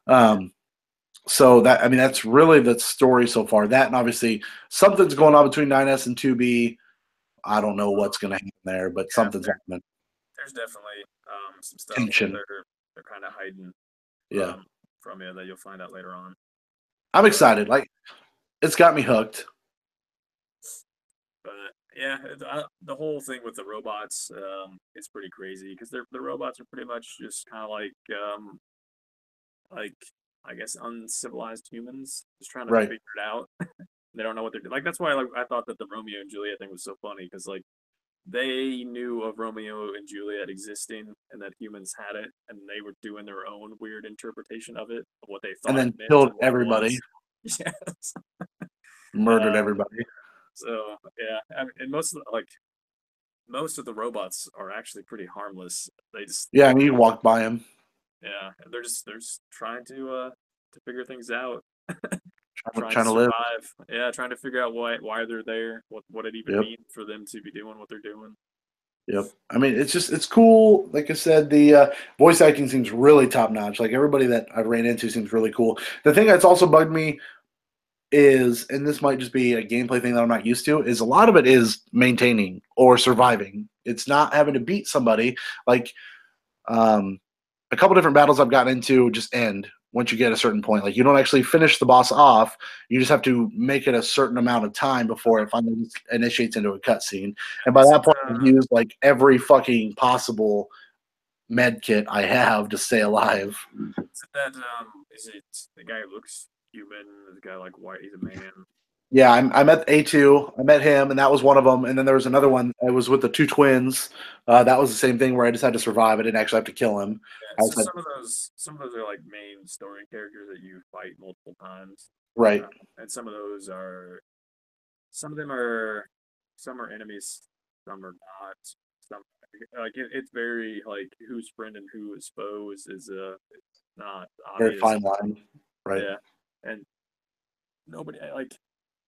Um, so that I mean that's really the story so far. That and obviously something's going on between 9S and 2B. I don't know what's going to happen there, but yeah. something's happening. There's definitely some stuff Tension. they're kind of hiding Yeah, from you that you'll find out later on. I'm excited. Like it's got me hooked. But yeah, the whole thing with the robots, it's pretty crazy because the robots are pretty much just kind of like I guess uncivilized humans just trying to Right. figure it out. They don't know what they're doing. Like that's why I thought that the Romeo and Juliet thing was so funny because like they knew of Romeo and Juliet existing and that humans had it, and they were doing their own weird interpretation of it, of what they And thought then it meant killed and what it everybody, was. Yes. murdered Um, everybody. so yeah, I mean, and most of the robots are actually pretty harmless. They just Yeah, I mean you walk by him, yeah, they're just trying to figure things out, trying to trying to live. survive. Yeah, trying to figure out why they're there, what it even Yep. means for them to be doing what they're doing. Yep. I mean, it's cool. Like I said, the voice acting seems really top notch. Like everybody that I've ran into seems really cool. The thing that's also bugged me is, and this might just be a gameplay thing that I'm not used to, is a lot of it is maintaining or surviving. It's not having to beat somebody. Like a couple different battles I've gotten into just end once you get a certain point. Like you don't actually finish the boss off. You just have to make it a certain amount of time before it finally initiates into a cutscene. And by that point, I've used like every fucking possible med kit I have to stay alive. Is it that is it the guy who looks human? The guy like white? He's a man. Yeah, I met A2. I met him, and that was one of them. And then there was another one. I was with the two twins. That was the same thing where I just had to survive. I didn't actually have to kill him. Yeah, so some of those are like main story characters that you fight multiple times. Right. And some of those are some are enemies, some are not. Some it's very like who's friend and who is foe is not Very obvious. fine line, right? Yeah, and nobody like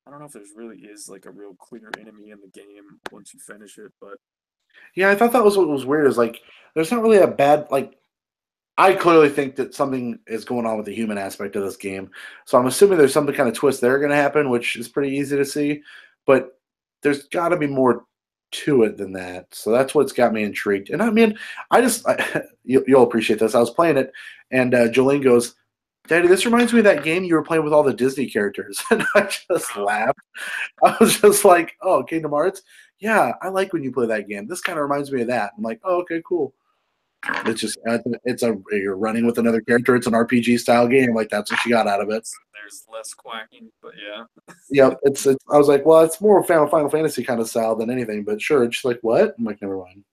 I don't know if there's really is like a real clear enemy in the game once you finish it, but Yeah, I thought that was what was weird. Is like there's not really a bad like. I clearly think that something is going on with the human aspect of this game, so I'm assuming there's some kind of twist there going to happen, which is pretty easy to see. But there's got to be more to it than that. So that's what's got me intrigued. And I mean, you'll appreciate this. I was playing it, and Jolene goes, "Daddy, this reminds me of that game you were playing with all the Disney characters," and I just laughed. I was just like, "Oh, Kingdom Hearts? Yeah, I like when you play that game. This kind of reminds me of that." I'm like, "Oh, okay, cool." It's just you're running with another character. It's an RPG style game. Like that's what you got out of it. there's less quacking, but yeah. Yeah, it's. I was like, well, it's more Final Fantasy kind of style than anything. But sure, it's just like what? I'm like, never mind.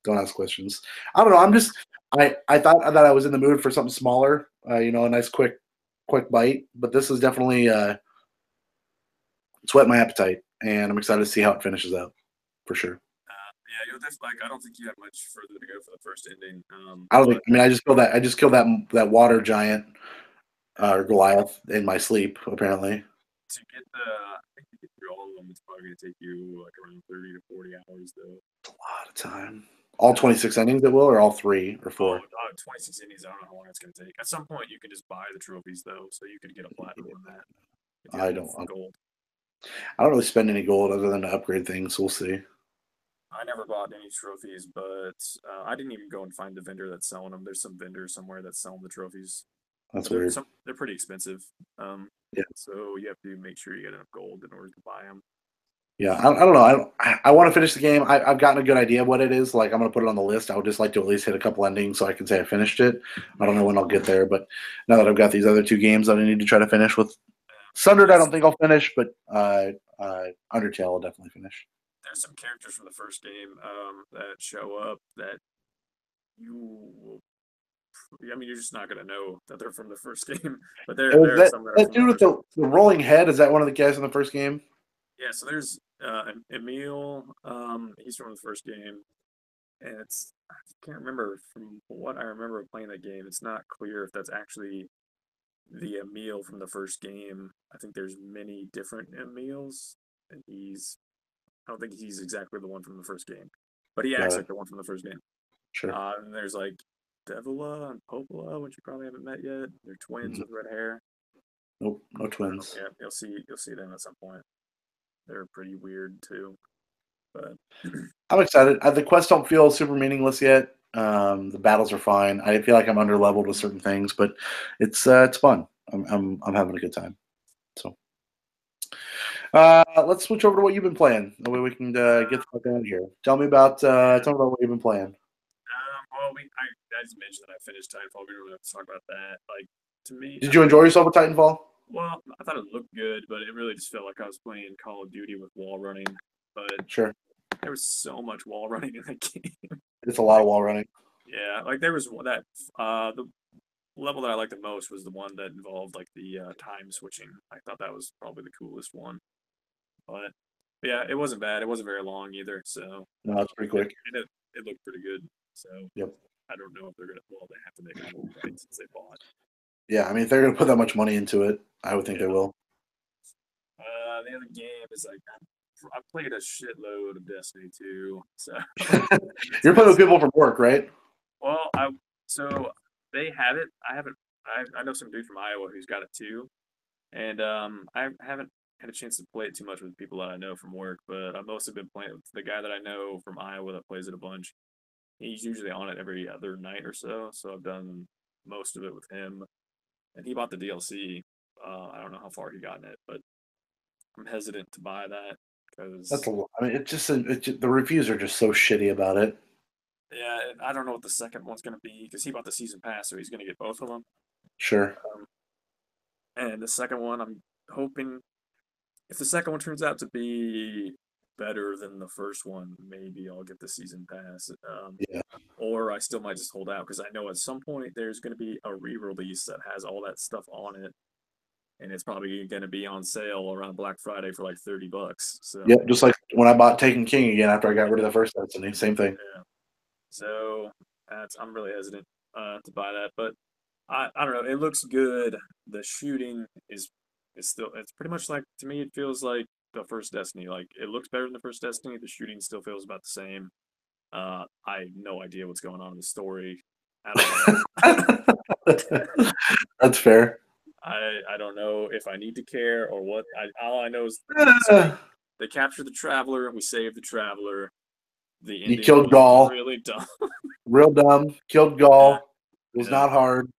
Don't ask questions. I don't know. I'm just. I thought that I was in the mood for something smaller. A nice quick bite. But this is definitely it's whet my appetite, and I'm excited to see how it finishes out for sure. Yeah, you'll definitely like. I don't think you have much further to go for the first ending. I don't But think. I mean, I just killed that water giant or Goliath in my sleep. Apparently, to get I think to get through all of them, it's probably gonna take you like around 30 to 40 hours though. a lot of time. All 26 endings it will, or all 3 or 4? 26 innings. I don't know how long it's gonna take. At some point, you can just buy the trophies though, so you could get a platinum on that if you I have don't. enough gold. I don't really spend any gold other than to upgrade things. We'll see. I never bought any trophies, but I didn't even go and find the vendor that's selling them. There's some vendor somewhere that's selling the trophies, That's but they're weird. they're pretty expensive. Yeah, So you have to make sure you get enough gold in order to buy them. yeah. I don't know. I want to finish the game. I've gotten a good idea of what it is. Like I'm gonna put it on the list. I would just like to at least hit a couple endings so I can say I finished it. I don't know when I'll get there, but now that I've got these other 2 games that I need to try to finish with, Sundered, I don't think I'll finish, but Undertale I'll definitely finish. There's some characters from the first game that show up that you will. I mean, you're just not gonna know that they're from the first game, but there are That some that are that from dude with others. the rolling head, is that one of the guys in the first game? Yeah, so there's Emil. He's from the first game, and I can't remember from what I remember of playing that game. It's not clear if that's actually the Emil from the first game. I think there's many different Emils, and I don't think he's exactly the one from the first game, but he Got acts it. like the one from the first game. Sure. And there's like Devila and Popola, which you probably haven't met yet. They're twins Mhm. with red hair. Nope, no twins. Yeah, you'll see them at some point. They're pretty weird too, but I'm excited. The quests don't feel super meaningless yet. The battles are fine. I feel like I'm under leveled with certain things, but it's fun. I'm having a good time. So let's switch over to what you've been playing. That way we can get the fuck out of here. Tell me about what you've been playing. well, I just mentioned that I finished Titanfall. We don't have to talk about that. Like to me, Did you enjoy yourself with Titanfall? well, I thought it looked good, but it really just felt like I was playing Call of Duty with wall running. But Sure. there was so much wall running in that game. It's a lot of wall running. Yeah, like there was that the level that I liked the most was the one that involved like the time switching. I thought that was probably the coolest one. But yeah, it wasn't bad. It wasn't very long either, so No, it's pretty quick. it looked pretty good. So Yep. I don't know if they're gonna. Well, they have to make it more right since they bought. Yeah, I mean, if they're gonna put that much money into it, I would think they Yeah. will. The other game is like I played a shitload of Destiny 2. So You're playing with people from work, right? well, so they have it. I haven't. I know some dude from Iowa who's got it too, and I haven't had a chance to play it too much with people that I know from work. But I've mostly been playing with the guy that I know from Iowa that plays it a bunch. He's usually on it every other night or so. So I've done most of it with him, and he bought the DLC. I don't know how far he got in it, but I'm hesitant to buy that That's because a lot. I mean, the reviews are just so shitty about it. yeah, I don't know what the second one's going to be because he bought the season pass, so he's going to get both of them. Sure. Um, and the second one, I'm hoping if the second one turns out to be better than the first one, maybe I'll get the season pass. Yeah. Or I still might just hold out because I know at some point there's going to be a re-release that has all that stuff on it. and it's probably going to be on sale around Black Friday for like $30. So Yep, just like when I bought Taken King again after I got rid of the first Destiny, same thing. yeah. So I'm really hesitant to buy that, but I don't know. It looks good. The shooting is still, it's pretty much like, to me it feels like the first Destiny. Like it looks better than the first Destiny. The shooting still feels about the same. I have no idea what's going on in the story at all. That's fair. I don't know if I need to care or what. All I know is Uh, they captured the Traveler. We saved the Traveler. The You ending killed was Gaul. really dumb. Real dumb. Killed Gaul. Yeah, It was yeah. not hard.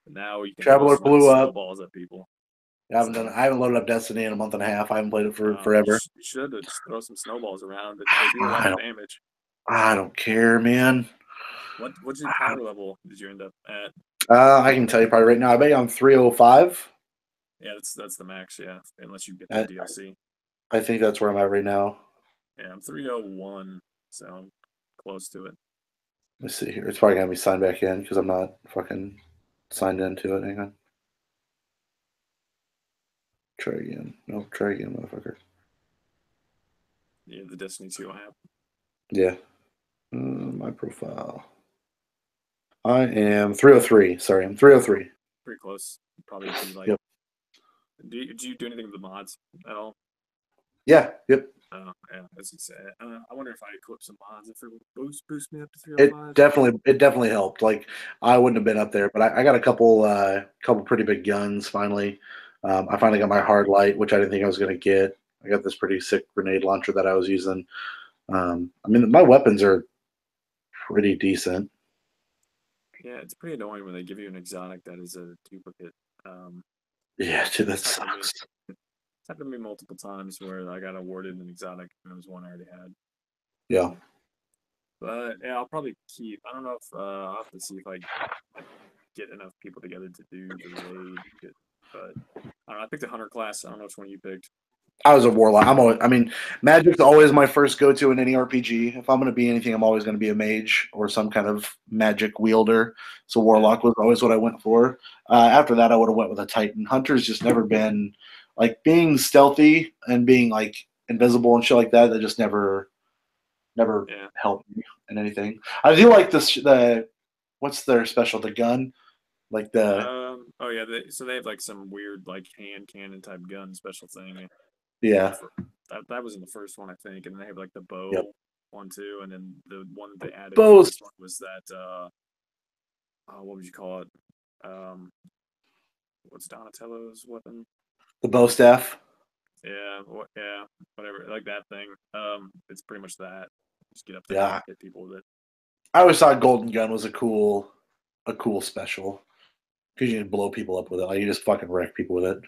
Now you can Traveler throw blew up. snowballs at people. I haven't loaded up Destiny in a month and a half. I haven't played it for You, forever. you should just throw some snowballs around. They do a lot of damage. I don't care, man. What's your power level did you end up at? I can tell you probably right now. I bet you I'm 305. Yeah, that's the max. Yeah, unless you get the DLC. I think that's where I'm at right now. Yeah, I'm 301, so I'm close to it. Let's see here. It's probably gonna be signed back in because I'm not fucking signed into it. Hang on. Try again. No, try again, motherfucker. Yeah, the Destiny 2 I have. Yeah. My profile. I am 303. Sorry, I'm 303. Pretty close. Probably be like. Yep. Do you do anything with the mods at all? Yeah. Yep. Oh, yeah, as you say. I wonder if I equip some mods if it would boost me up to It 305. definitely helped. Like I wouldn't have been up there, but I got a couple pretty big guns finally. I finally got my hard light, which I didn't think I was gonna get. I got this pretty sick grenade launcher that I was using. I mean, my weapons are pretty decent. Yeah, it's pretty annoying when they give you an exotic that is a duplicate. Yeah, dude, that It's happened to me. sucks. It's happened to me multiple times where I got awarded an exotic and it was one I already had. Yeah. But yeah, I'll probably keep. I don't know if I'll have to see if I get enough people together to do the raid. But I don't know. I picked a hunter class. I don't know which one you picked. I was a warlock. I mean, magic's always my first go-to in any RPG. If I'm going to be anything, I'm always going to be a mage or some kind of magic wielder. So warlock was always what I went for. After that, I would have went with a titan. Hunter's just never been like being stealthy and being like invisible and shit like that. That just never Yeah. helped me in anything. I do like this. What's their special? The gun, like the Oh yeah. So they have like some weird like hand cannon type gun special thing. yeah. That was in the first one, I think, and then they have like the bow Yep. one too, and then the one that they added Bows. for this one was that what would you call it? What's Donatello's weapon? The bow staff. Yeah, whatever, like that thing. It's pretty much that. Just get up there Yeah. and hit people with it. I always thought Golden Gun was a cool special because you can blow people up with it. Like you just fucking wreck people with it.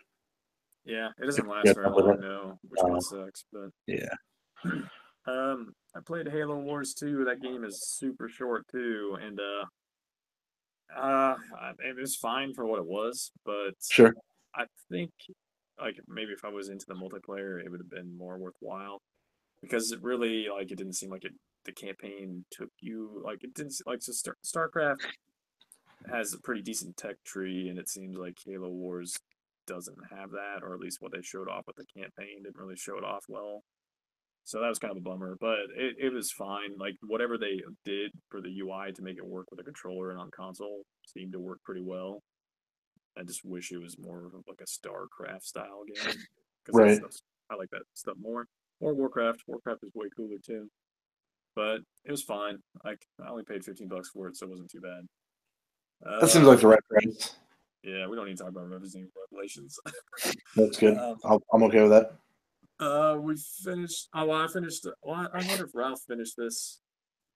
Yeah, it doesn't last Yeah, very with long, it. no, which kind of sucks. But Yeah. I played Halo Wars 2. That game is super short too, and it was fine for what it was. But Sure. I think like maybe if I was into the multiplayer, it would have been more worthwhile because it really like it didn't seem like the campaign took you like it didn't like so StarCraft has a pretty decent tech tree, and it seems like Halo Wars doesn't have that, or at least what they showed off with the campaign didn't really show it off well. So that was kind of a bummer, but it was fine. Like whatever they did for the UI to make it work with a controller and on console seemed to work pretty well. I just wish it was more of like a StarCraft style game because Right. I like that stuff more. Or Warcraft. Warcraft is way cooler too. But it was fine. Like I only paid $15 for it, so it wasn't too bad. That seems like the right price. Yeah, we don't need to talk about Revelations. That's good. I'm okay with that. We finished. Oh, well, I finished. Well, I wonder if Ralph finished this.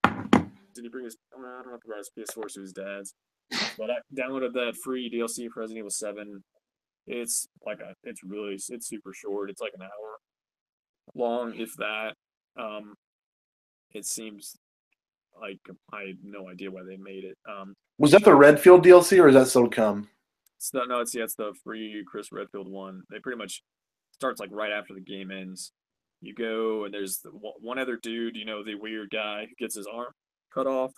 Did he bring his? Well, I don't know if he brought his PS4 to his dad's. But I downloaded that free DLC for Resident Evil 7. It's it's super short. It's like an hour long, if that. It seems like I have no idea why they made it. Was that the Redfield DLC or is that still to come? It's the free Chris Redfield one. They pretty much starts like right after the game ends. You go and there's one other dude, the weird guy who gets his arm cut off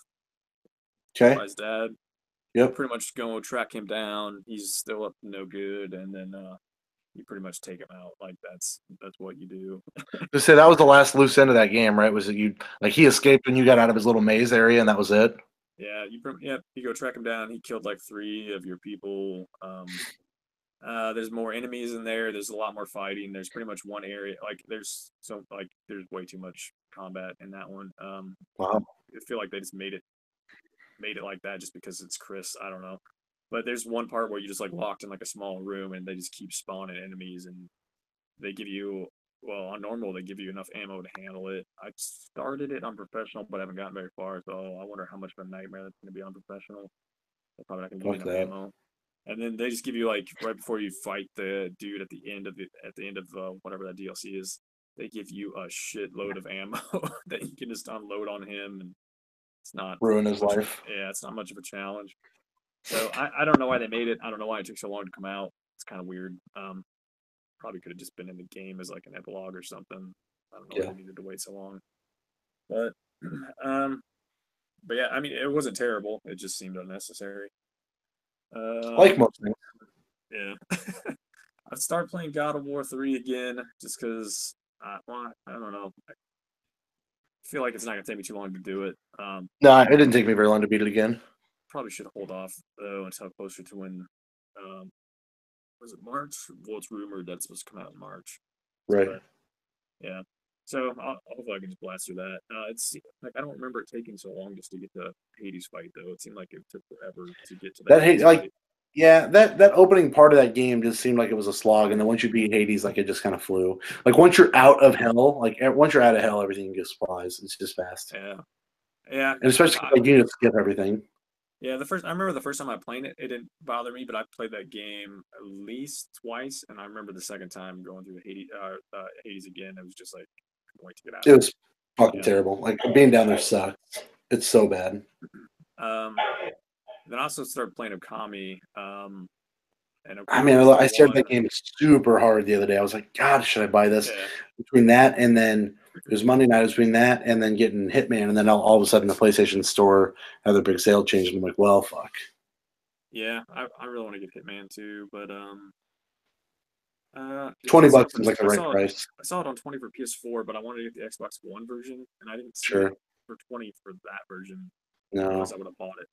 Okay. by his dad. Yep. Pretty much go track him down. He's still up to no good, and then you pretty much take them out. Like that's what you do. Just say that was the last loose end of that game, right? Was that you like he escaped when you got out of his little maze area, and that was it? Yeah, you go track him down. He killed like 3 of your people. There's more enemies in there. There's a lot more fighting. There's pretty much one area. There's way too much combat in that one. Wow. I feel like they just made it like that just because it's Chris. I don't know. But there's one part where you just like locked in like a small room and they just keep spawning enemies and they give you on normal they give you enough ammo to handle it. I started it on professional but I haven't gotten very far, so I wonder how much of a nightmare that's gonna be on professional. They're probably not gonna give you enough ammo. And then they just give you like right before you fight the dude at the end of whatever that DLC is, they give you a shitload of ammo that you can just unload on him and it's not Ruin his life. It's not much of a challenge. So I don't know why they made it. I don't know why it took so long to come out. It's kind of weird. Probably could have just been in the game as like an epilogue or something. I don't know why they needed to wait so long. But yeah, I mean it wasn't terrible. It just seemed unnecessary. Like most things. Yeah. I'd start playing God of War 3 again just because I don't know. I feel like it's not gonna take me too long to do it. No, it didn't take me very long to beat it again. Probably should hold off though until closer to when was it March? Well, it's rumored that's supposed to come out in March. Right. But, yeah. So hopefully I can just blast through that. It's like I don't remember it taking so long just to get the Hades fight though. It seemed like it took forever to get to that. Hades fight. Yeah, that opening part of that game just seemed like it was a slog, and then once you beat Hades, like it just kind of flew. Like once you're out of hell, everything just flies. It's just fast. Yeah, yeah. And especially like you just skip everything. Yeah, I remember the first time I played it, it didn't bother me, but I played that game at least twice, and I remember the second time going through Hades again. It was just like I'm going to get out. It was fucking terrible. Like being down there sucks. It's so bad. Then I also started playing Okami. And I started that game super hard the other day. I was like, God, should I buy this? Yeah. Between that and then it was Monday night. Between that and then getting Hitman, and then all of a sudden the PlayStation Store had their big sale change, and I'm like, well, fuck. Yeah, I really want to get Hitman too, but $20 seems like the right price. I saw it on 20 for PS4, but I wanted to get the Xbox One version, and I didn't see it for 20 for that version. No, otherwise I would have bought it.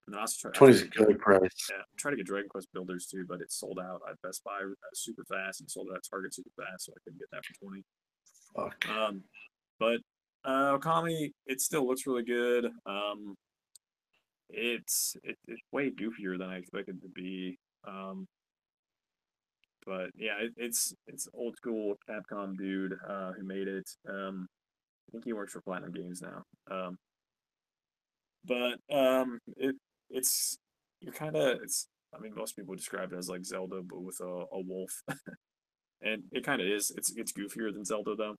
And then I also 20 is a good price. Yeah, I tried to get Dragon Quest Builders too, but it sold out at Best Buy super fast and sold out at Target super fast, so I couldn't get that for 20. Fuck. But Okami, it still looks really good. It's way goofier than I expected it to be. But yeah, it's old school Capcom dude who made it. I think he works for Platinum Games now. I mean, most people describe it as like Zelda, but with a wolf. And it kind of is. It's goofier than Zelda, though.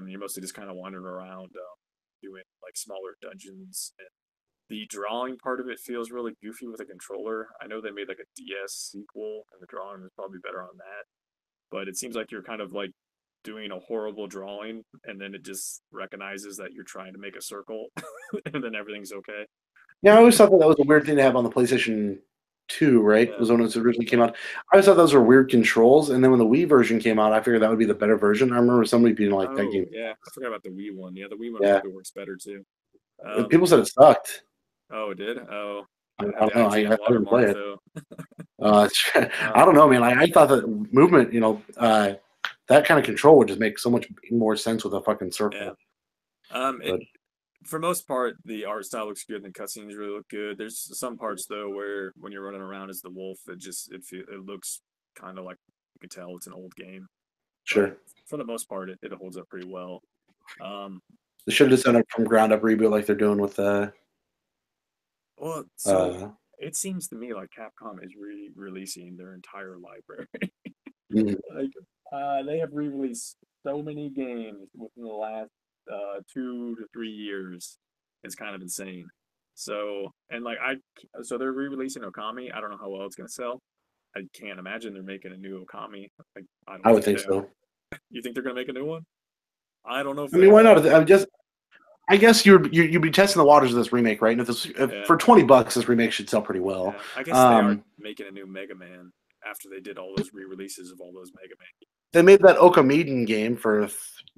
You're mostly just kind of wandering around doing like smaller dungeons. And the drawing part of it feels really goofy with a controller. I know they made like a DS sequel, and the drawing was probably better on that. But it seems like you're kind of like doing a horrible drawing, and then it just recognizes that you're trying to make a circle, and then everything's okay. Yeah, I always thought that was a weird thing to have on the PlayStation 2, right? Yeah. Was when it originally came out. I always thought those were weird controls, and then when the Wii version came out, I figured that would be the better version. I remember somebody being like, "That game." Yeah, I forgot about the Wii one. Yeah, the Wii one probably works better too. People said it sucked. Oh, it did? Oh, I don't know. I didn't play it. I don't know, man. I thought that movement, that kind of control would just make so much more sense with a fucking circle. Yeah. For most part, the art style looks good and the cutscenes really look good. There's some parts though where when you're running around as the wolf, it looks kind of like you can tell it's an old game. Sure. But for the most part, it holds up pretty well. They should have just done a from ground up reboot like they're doing with it seems to me like Capcom is re-releasing their entire library. Mm-hmm. They have re-released so many games within the last 2 to 3 years. It's kind of insane. So they're re-releasing Okami. I don't know how well it's gonna sell. I can't imagine they're making a new Okami. I would think so. You think they're gonna make a new one? I don't know. I mean, why not? I guess you'd be testing the waters of this remake, right? And if for $20, this remake should sell pretty well. Yeah. I guess they are making a new Mega Man. after they did all those re-releases of all those Mega Man. They made that Okamiden game for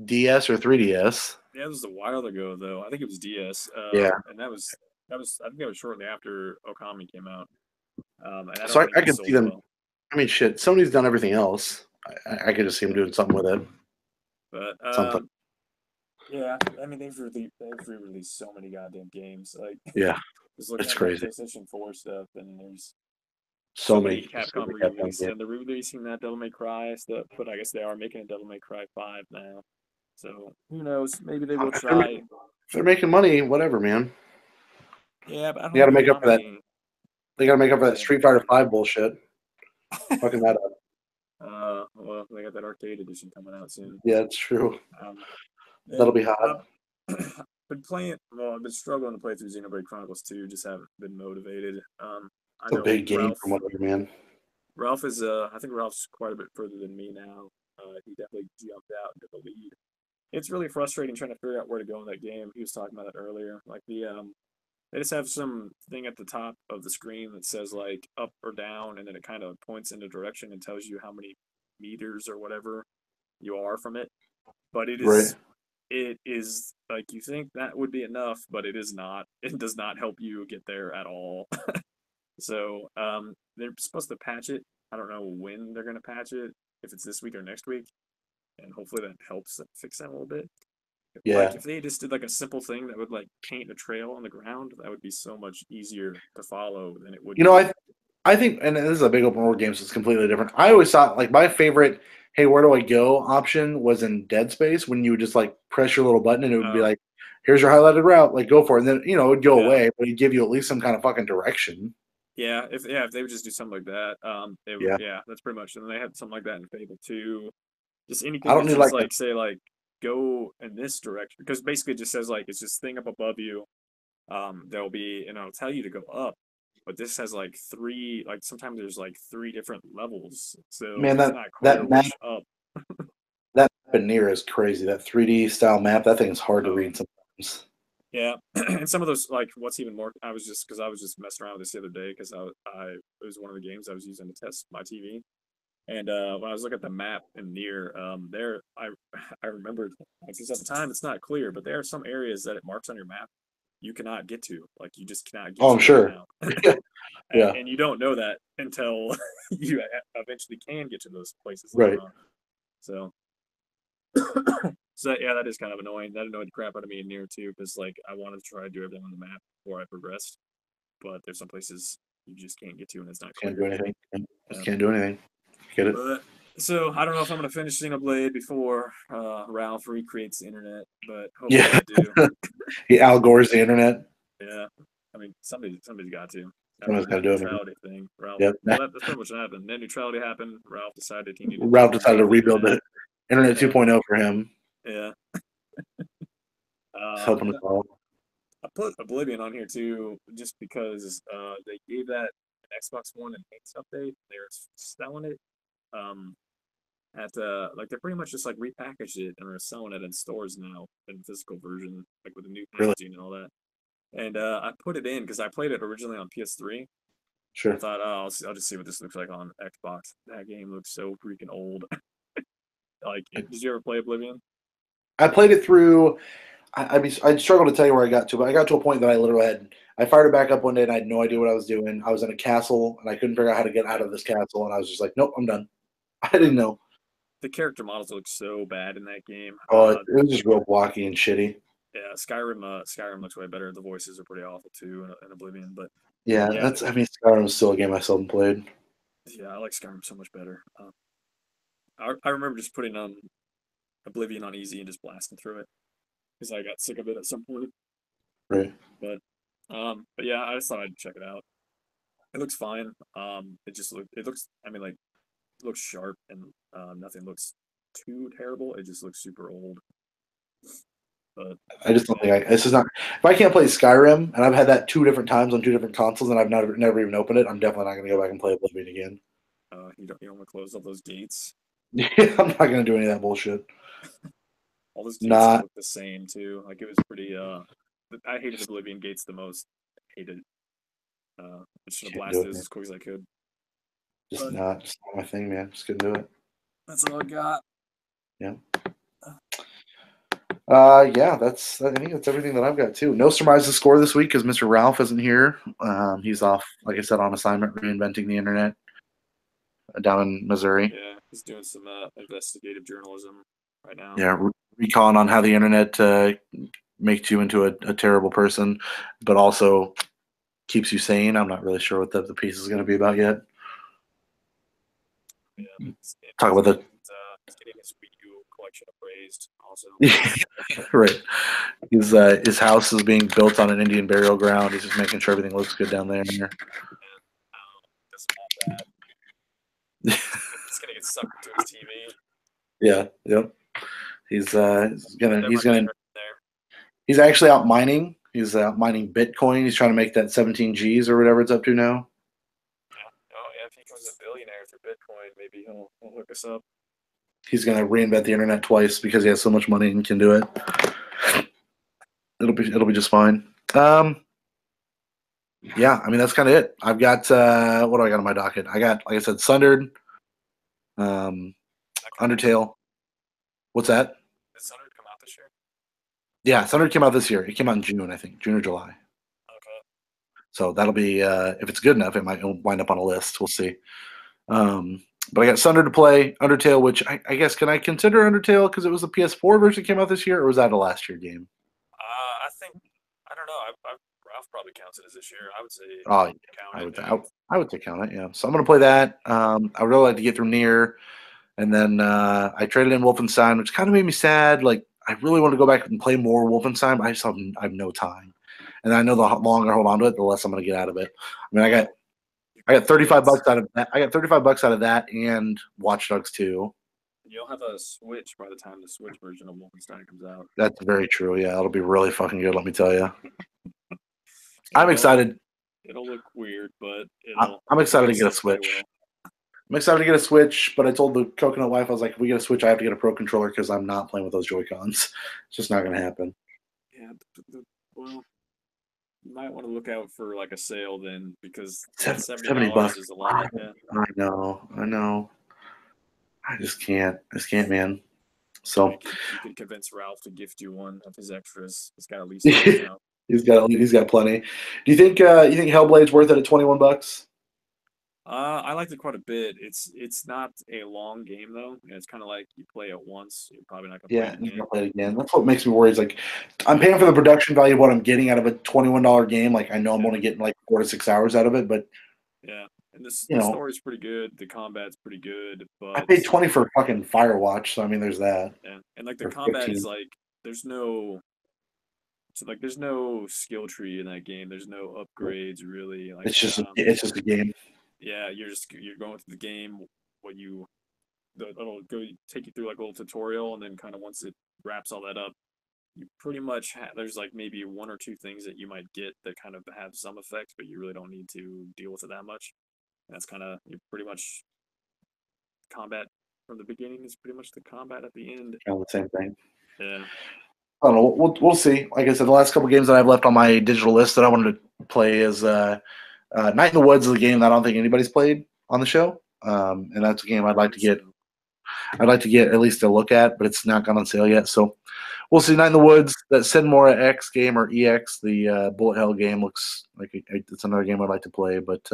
DS or 3DS. Yeah, this was a while ago though. I think it was DS. Yeah. And that was I think that was shortly after Okami came out. And I don't So think I it could sold see them. well. I mean, shit. Sony's done everything else. I could just see them doing something with it. But Something. yeah, I mean they've re-released so many goddamn games. Like Yeah, just looking it's at crazy. the PlayStation 4 stuff, and there's So many many Capcom Capcom re-releases, games. and they're re-releasing that Devil May Cry stuff. But I guess they are making a Devil May Cry 5 now. So who knows? Maybe they will If try. they're making money, whatever, man. Yeah, but I You got to don't know make up how for that. many. They got to make up for that Yeah. Street Fighter 5 bullshit. Fucking that up. Well, they got that arcade edition coming out soon. Yeah, it's true. And, That'll be hot. been playing. Well, I've been struggling to play through Xenoblade Chronicles 2. Just haven't been motivated. I It's a know big game Ralph. from whatever, man. Ralph is. I think Ralph's quite a bit further than me now. He definitely jumped out into the lead. It's really frustrating trying to figure out where to go in that game. He was talking about it earlier. Like they just have some thing at the top of the screen that says like up or down, and then it kind of points in a direction and tells you how many meters or whatever you are from it. But Right. it is like you think that would be enough, but it is not. It does not help you get there at all. So they're supposed to patch it. I don't know when they're gonna patch it, if it's this week or next week, and hopefully that helps fix that a little bit. Yeah. Like if they just did like a simple thing that would like paint a trail on the ground, that would be so much easier to follow than it would. You know, I think, and this is a big open world game, so it's completely different. I always thought like my favorite, hey, where do I go option was in Dead Space when you would just like press your little button and it would be like, here's your highlighted route, like go for it. And then, it would go away, but it'd give you at least some kind of fucking direction. Yeah, if they would just do something like that, it would, that's pretty much. And they had something like that in Fable 2. Just anything I don't that need just like say like go in this direction, because basically it just says like it's this thing up above you. There'll be, and it'll tell you to go up, but this has like three, like sometimes there's like three different levels, so man, it's not clear that map which up. that map in Nier is crazy. That 3D style map, that thing is hard to read sometimes. Yeah, and some of those, like what's even more, I was just messing around with this the other day because it was one of the games I was using to test my TV. And when I was looking at the map in Nier, there I remembered, because at the time it's not clear, but there are some areas that it marks on your map you cannot get to. Like you just cannot get to I'm sure. Right Yeah. And you don't know that until you eventually can get to those places. Right. So, yeah, that is kind of annoying. That annoyed the crap out of me in Nier too, because like I wanted to try to do everything on the map before I progressed, but there's some places you just can't get to, and it's not clear. Can't do anything. Just can't do anything. Get it? But, so I don't know if I'm gonna finish Xenoblade before Ralph recreates the internet, but hopefully I do. He Al Gore's the internet. Yeah, I mean somebody's got to. Someone's got to do it. Neutrality thing. Ralph. Yep. Well, that's pretty much what happened. Then neutrality happened. Ralph decided he needed. Ralph decided to rebuild the internet 2.0 for him. Yeah. Helping us all. I put Oblivion on here too, just because they gave that an Xbox One enhanced update. They're selling it at like they're pretty much just like repackaged it and are selling it in stores now in physical version, like with the new packaging and all that. And I put it in because I played it originally on PS3. Sure. I thought, oh, I'll just see what this looks like on Xbox. That game looks so freaking old. Like, did you ever play Oblivion? I played it through. I'd struggle to tell you where I got to, but I got to a point that I literally I fired it back up one day and I had no idea what I was doing. I was in a castle and I couldn't figure out how to get out of this castle, and I was just like, nope, I'm done. I didn't know. The character models look so bad in that game. Oh, it was just real blocky and shitty. Yeah, Skyrim looks way better. The voices are pretty awful too in Oblivion, but yeah, Skyrim is still a game I seldom played. Yeah, I like Skyrim so much better. I remember just putting Oblivion on easy and just blasting through it because I got sick of it at some point. Right. But yeah, I just thought I'd check it out. It looks fine. It looks sharp and nothing looks too terrible. It just looks super old. But I just don't think this is not. If I can't play Skyrim and I've had that 2 different times on 2 different consoles and I've never even opened it, I'm definitely not going to go back and play Oblivion again. You don't want to close all those gates. I'm not going to do any of that bullshit. All those gates look the same too. Like it was pretty. I hated Oblivion gates the most. I hated. I should have blasted as quick as I could. Just not my thing, man. Just couldn't do it. That's all I got. Yeah. That's. I think that's everything that I've got too. No surprise to score this week because Mr. Ralph isn't here. He's off, like I said, on assignment, reinventing the internet down in Missouri. Yeah, he's doing some investigative journalism right now. Yeah, recon on how the internet makes you into a terrible person, but also keeps you sane. I'm not really sure what the piece is going to be about yet. Yeah, Talk about the he's getting his Wii U collection appraised also. right. His house is being built on an Indian burial ground. He's just making sure everything looks good down there. Doesn't have that. It's gonna get sucked into his TV. Yeah. Yep. He's gonna there. he's actually out mining. He's out mining Bitcoin. He's trying to make that 17 G's or whatever it's up to now. Oh yeah, if he becomes a billionaire through Bitcoin, maybe he'll hook us up. He's gonna reinvent the internet twice because he has so much money and can do it. It'll be just fine. Yeah, I mean that's kind of it. I've got what do I got on my docket? I got, like I said, Sundered, Undertale. What's that? Did Sundered come out this year? Yeah, Sundered came out this year. It came out in June, I think, June or July. Okay. So that'll be if it's good enough, it might wind up on a list. We'll see. But I got Sundered to play, Undertale, which I guess can I consider Undertale because it was the PS4 version that came out this year, or was that a last year game? I think I don't know. Ralph probably counts it as this year. I would say. Oh, I would say count it. Yeah. So I'm gonna play that. I would really like to get through Nier, and then I traded in Wolfenstein, which kind of made me sad. Like I really want to go back and play more Wolfenstein, but I have no time. And I know the longer I hold on to it, the less I'm gonna get out of it. I mean, I got $35 out of that. I got $35 out of that and Watch Dogs 2. You'll have a Switch by the time the Switch version of Wolfenstein comes out. That's very true. Yeah, it'll be really fucking good. Let me tell you. I'm excited. It'll look weird, but I'm excited to get a Switch. I'm excited to get a Switch, but I told the Coconut wife, I was like, if we get a Switch, I have to get a Pro Controller because I'm not playing with those Joy-Cons. It's just not going to happen. Yeah, well, you might want to look out for like a sale then because $70 is a lot. Yeah. I know. I just can't, man. So you could convince Ralph to gift you one of his extras. He's got at least he's got plenty. Do you think Hellblade's worth it at $21? I liked it quite a bit. It's not a long game though. It's kind of like you play it once, you're probably not gonna play it again. That's what makes me worried. Is like I'm paying for the production value of what I'm getting out of a $21 game. Like I know I'm only getting like 4 to 6 hours out of it, but yeah. And the story's pretty good. The combat's pretty good, but I paid $20 for fucking Firewatch, so I mean, there's that. Yeah, and like the combat is like there's no skill tree in that game. There's no upgrades really. Like it's just a game. Yeah, you're going through the game. It'll go take you through like a little tutorial, and then kind of once it wraps all that up, you pretty much there's like maybe 1 or 2 things that you might get that kind of have some effect, but you really don't need to deal with it that much. That's kind of you pretty much combat from the beginning is pretty much the combat at the end. Kind of the same thing. Yeah. I don't know. We'll see. Like I said, the last couple games that I've left on my digital list that I wanted to play is Night in the Woods is a game that I don't think anybody's played on the show, and that's a game I'd like to get. I'd like to get at least a look at, but it's not gone on sale yet. So we'll see. Night in the Woods, that Sinmora X game or EX, the Bullet Hell game looks like it's another game I'd like to play. But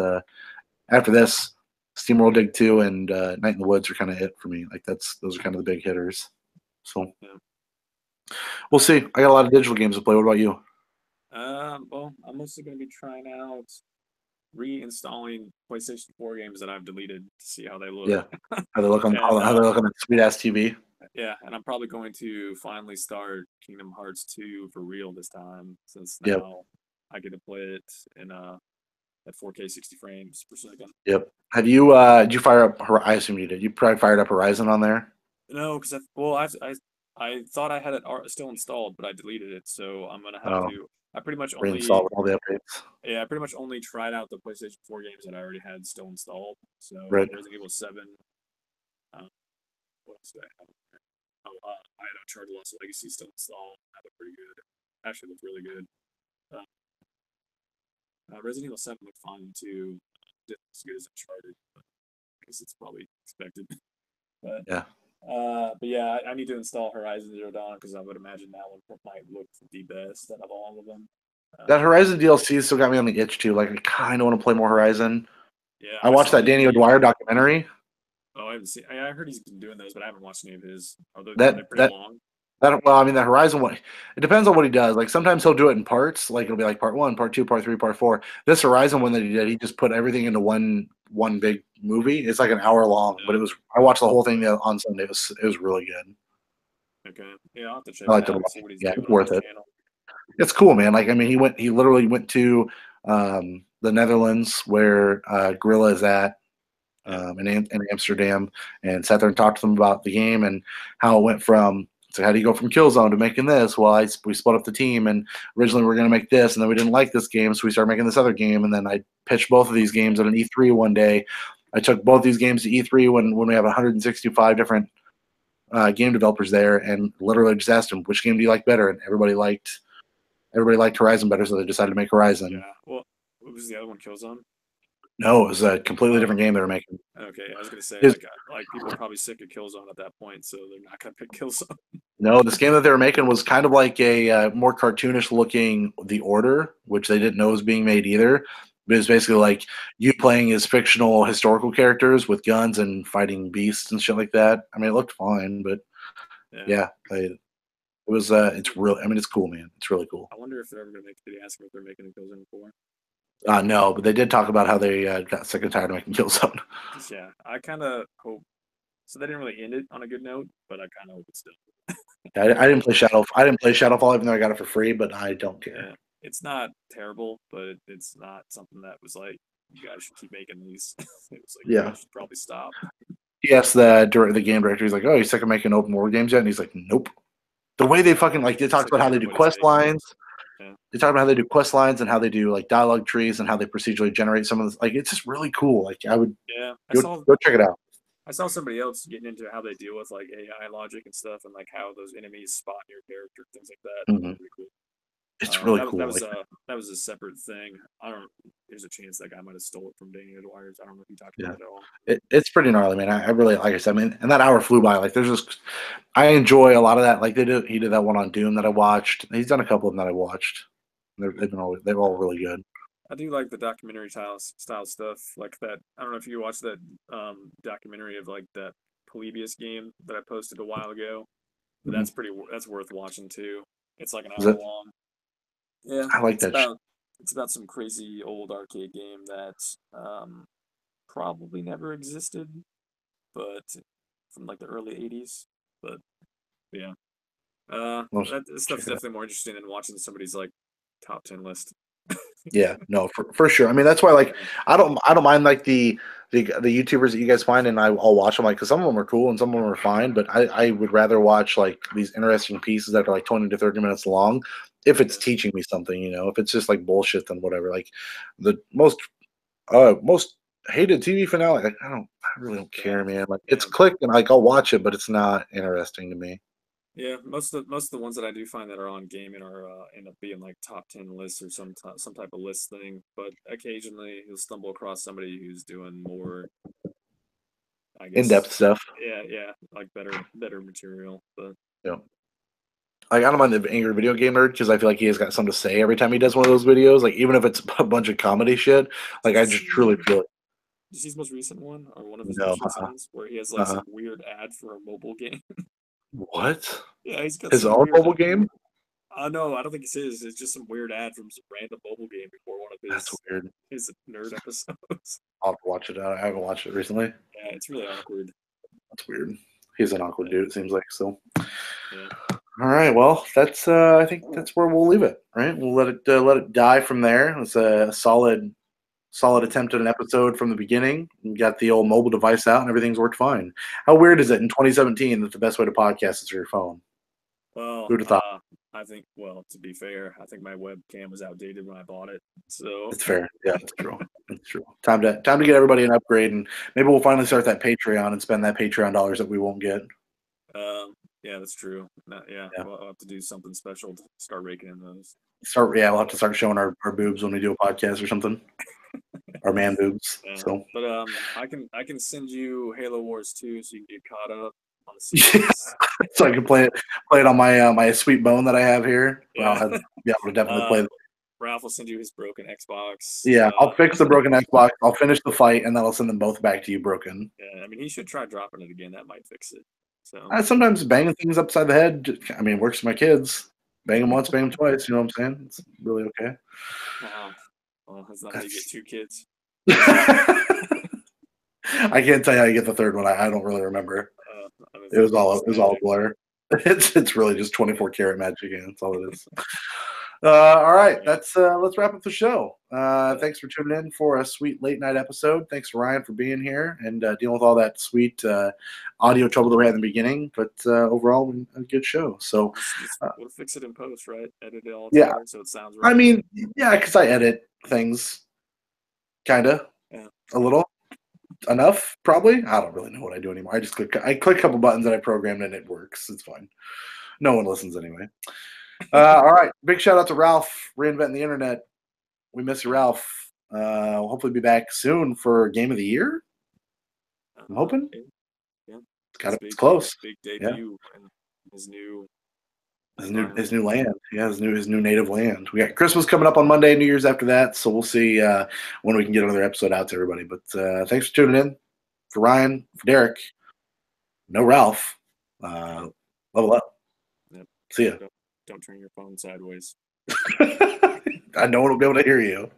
after this, SteamWorld Dig 2 and Night in the Woods are kind of it for me. Like those are kind of the big hitters. So we'll see. I got a lot of digital games to play. What about you? Well, I'm mostly going to be trying out reinstalling PlayStation 4 games that I've deleted to see how they look. Yeah, how they look on how they look on that sweet ass TV. Yeah, and I'm probably going to finally start Kingdom Hearts 2 for real this time, since now I get to play it in at 4K 60 frames per second. Yep. Have you did you fire up? I assume you did. You probably fired up Horizon on there. No, because I thought I had it still installed, but I deleted it, so I'm gonna have to. I pretty much only reinstall all the updates. Yeah, I pretty much only tried out the PlayStation 4 games that I already had still installed. So Resident Evil 7. What else did I have? I had Uncharted Lost Legacy still installed. That looked pretty good. Actually looked really good. Resident Evil 7 looked fine too. Didn't as good as Uncharted. But because it's probably expected. But Yeah. but yeah, I need to install Horizon Zero Dawn because I would imagine that one might look the best out of all of them. That Horizon DLC still got me on the itch too. Like I kind of want to play more Horizon. Yeah, I watched saw that the Danny video. O'Dwyer documentary. Oh, I haven't seen. I heard he's been doing those, but I haven't watched any of his. Are they That pretty that long? well, I mean, the Horizon one. It depends on what he does. Like sometimes he'll do it in parts. Like it'll be like part 1, part 2, part 3, part 4. This Horizon one that he did, he just put everything into one big movie. It's like an hour long, but it was. I watched the whole thing on Sunday. It was really good. Okay, yeah, I'll have to check I it liked it out a and lot. see what he's Yeah, doing it's on worth that it. channel. It's cool, man. Like I mean, he literally went to the Netherlands where Gorilla is at. In Amsterdam, and sat there and talked to them about the game and how it went from. So how do you go from Killzone to making this? Well, we split up the team, and originally we were going to make this, and then we didn't like this game, so we started making this other game, and then I pitched both of these games at an E3 one day. I took both these games to E3 when we have 165 different game developers there, and literally just asked them which game do you like better, and everybody liked Horizon better, so they decided to make Horizon. Yeah. Well, what was the other one? Killzone. No, it was a completely different game they were making. Okay, I was gonna say It's- like people are probably sick of Killzone at that point, so they're not gonna pick Killzone. No, this game that they were making was kind of like a more cartoonish looking The Order, which they didn't know was being made either. But it's basically like you playing as fictional historical characters with guns and fighting beasts and shit like that. I mean, it looked fine, but yeah, it was. It's real. I mean, it's cool, man. It's really cool. I wonder if they're ever gonna make. Did they ask them if they're making a Killzone 4? No, but they did talk about how they got sick and tired of making Killzone. Yeah, I kind of hope. So they didn't really end it on a good note, but I kind of hope it's still. I didn't play Shadow. I didn't play Shadowfall even though I got it for free, but I don't care. Yeah, it's not terrible, but it's not something that was like you guys should keep making these. It was like you guys should probably stop. He asked the game director. He's like, "Oh, you sick of making open world games yet?" And he's like, "Nope." The way they fucking they talk about how they do quest lines. Yeah. They talk about how they do quest lines and how they do like dialogue trees and how they procedurally generate some of this. Like, it's just really cool. Like, I would go check it out. I saw somebody else getting into how they deal with like AI logic and stuff, and like how those enemies spot your character, things like that. Mm-hmm. Pretty cool. It's really cool. That was a separate thing. I don't. There's a chance that guy might have stole it from Danny O'Dwyer's. I don't know if he talked about it at all. It's pretty gnarly, man. I really, like I said, I mean, and that hour flew by. Like, there's just, I enjoy a lot of that. Like, he did that one on Doom that I watched. He's done a couple of them that I watched. They're all really good. I do like the documentary style stuff, like that. I don't know if you watched that documentary of like that Polybius game that I posted a while ago. But that's worth watching too. It's like an hour long. Yeah, I like that. It's about some crazy old arcade game that probably never existed, but from like the early '80s. But yeah, that stuff's definitely more interesting than watching somebody's like top 10 list. Yeah, no, for sure. I mean, that's why, like, I don't mind like the YouTubers that you guys find, and I'll watch them, like, because some of them are cool and some of them are fine. But I would rather watch like these interesting pieces that are like 20 to 30 minutes long, if it's teaching me something. If it's just like bullshit, then whatever. Like the most hated TV finale, like, I really don't care, man. Like, it's clicked and like I'll watch it, but it's not interesting to me. Yeah, most of the ones that I do find that are on gaming are end up being like top 10 lists or some type of list thing. But occasionally you'll stumble across somebody who's doing more, I guess, in-depth stuff. Yeah, like better material. But yeah, like, I don't mind the angry video game nerd because I feel like he has got something to say every time he does one of those videos. Like, even if it's a bunch of comedy shit, like, I just truly feel it. Did you see his most recent one or one of his most recent ones where he has like some weird ad for a mobile game? What? Yeah, he's got his own mobile game. No, I don't think it's his. It's just some weird ad from some random mobile game before one of his. That's weird. His nerd episodes. I'll have to watch it. I haven't watched it recently. Yeah, it's really awkward. That's weird. He's an awkward dude. It seems like so. Yeah. All right. Well, that's. I think that's where we'll leave it. Right. We'll let it die from there. It's a solid attempt at an episode from the beginning. We got the old mobile device out and everything's worked fine. How weird is it in 2017 that the best way to podcast is through your phone? Well, who'd have thought? I think, well, to be fair, I think my webcam was outdated when I bought it. So it's fair. Yeah, it's true. It's true. Time to get everybody an upgrade, and maybe we'll finally start that Patreon and spend that Patreon dollars that we won't get. Yeah, that's true. Yeah. We'll have to do something special to start raking in those. We'll have to start showing our boobs when we do a podcast or something. our man boobs. Yeah. So But I can send you Halo Wars 2 so you can get caught up on the series. so I can play it on my my sweet bone that I have here. Yeah. Well, I'd be able to definitely play. Ralph will send you his broken Xbox. Yeah, I'll fix the broken Xbox. I'll finish the fight, and then I'll send them both back to you broken. Yeah, I mean, he should try dropping it again. That might fix it. So Sometimes banging things upside the head, I mean, works for my kids. Bang them once, bang them twice. You know what I'm saying? It's really okay. well, that's not how you get 2 kids. I can't tell you how you get the third one. I don't really remember. It was all a blur. It's really just 24 karat magic, and that's all it is. All right, let's wrap up the show. Thanks for tuning in for a sweet late night episode. Thanks to Ryan for being here and dealing with all that sweet audio trouble that we had in the beginning. But overall, a good show. So we'll fix it in post, right? Edit it all yeah, together so it sounds right. I mean, yeah, because I edit things, kind of, a little. Enough, probably. I don't really know what I do anymore. I click a couple buttons that I programmed and it works. It's fine. No one listens anyway. All right. Big shout out to Ralph, reinventing the internet. We miss you, Ralph. We'll hopefully be back soon for Game of the Year. I'm hoping. Yeah. It's close. Big debut in his new land. Yeah, his new native land. We got Christmas coming up on Monday, New Year's after that. So we'll see when we can get another episode out to everybody. But thanks for tuning in. For Ryan, for Derek, no Ralph. Level up. Yep. See ya. Don't turn your phone sideways. I know one will be able to hear you.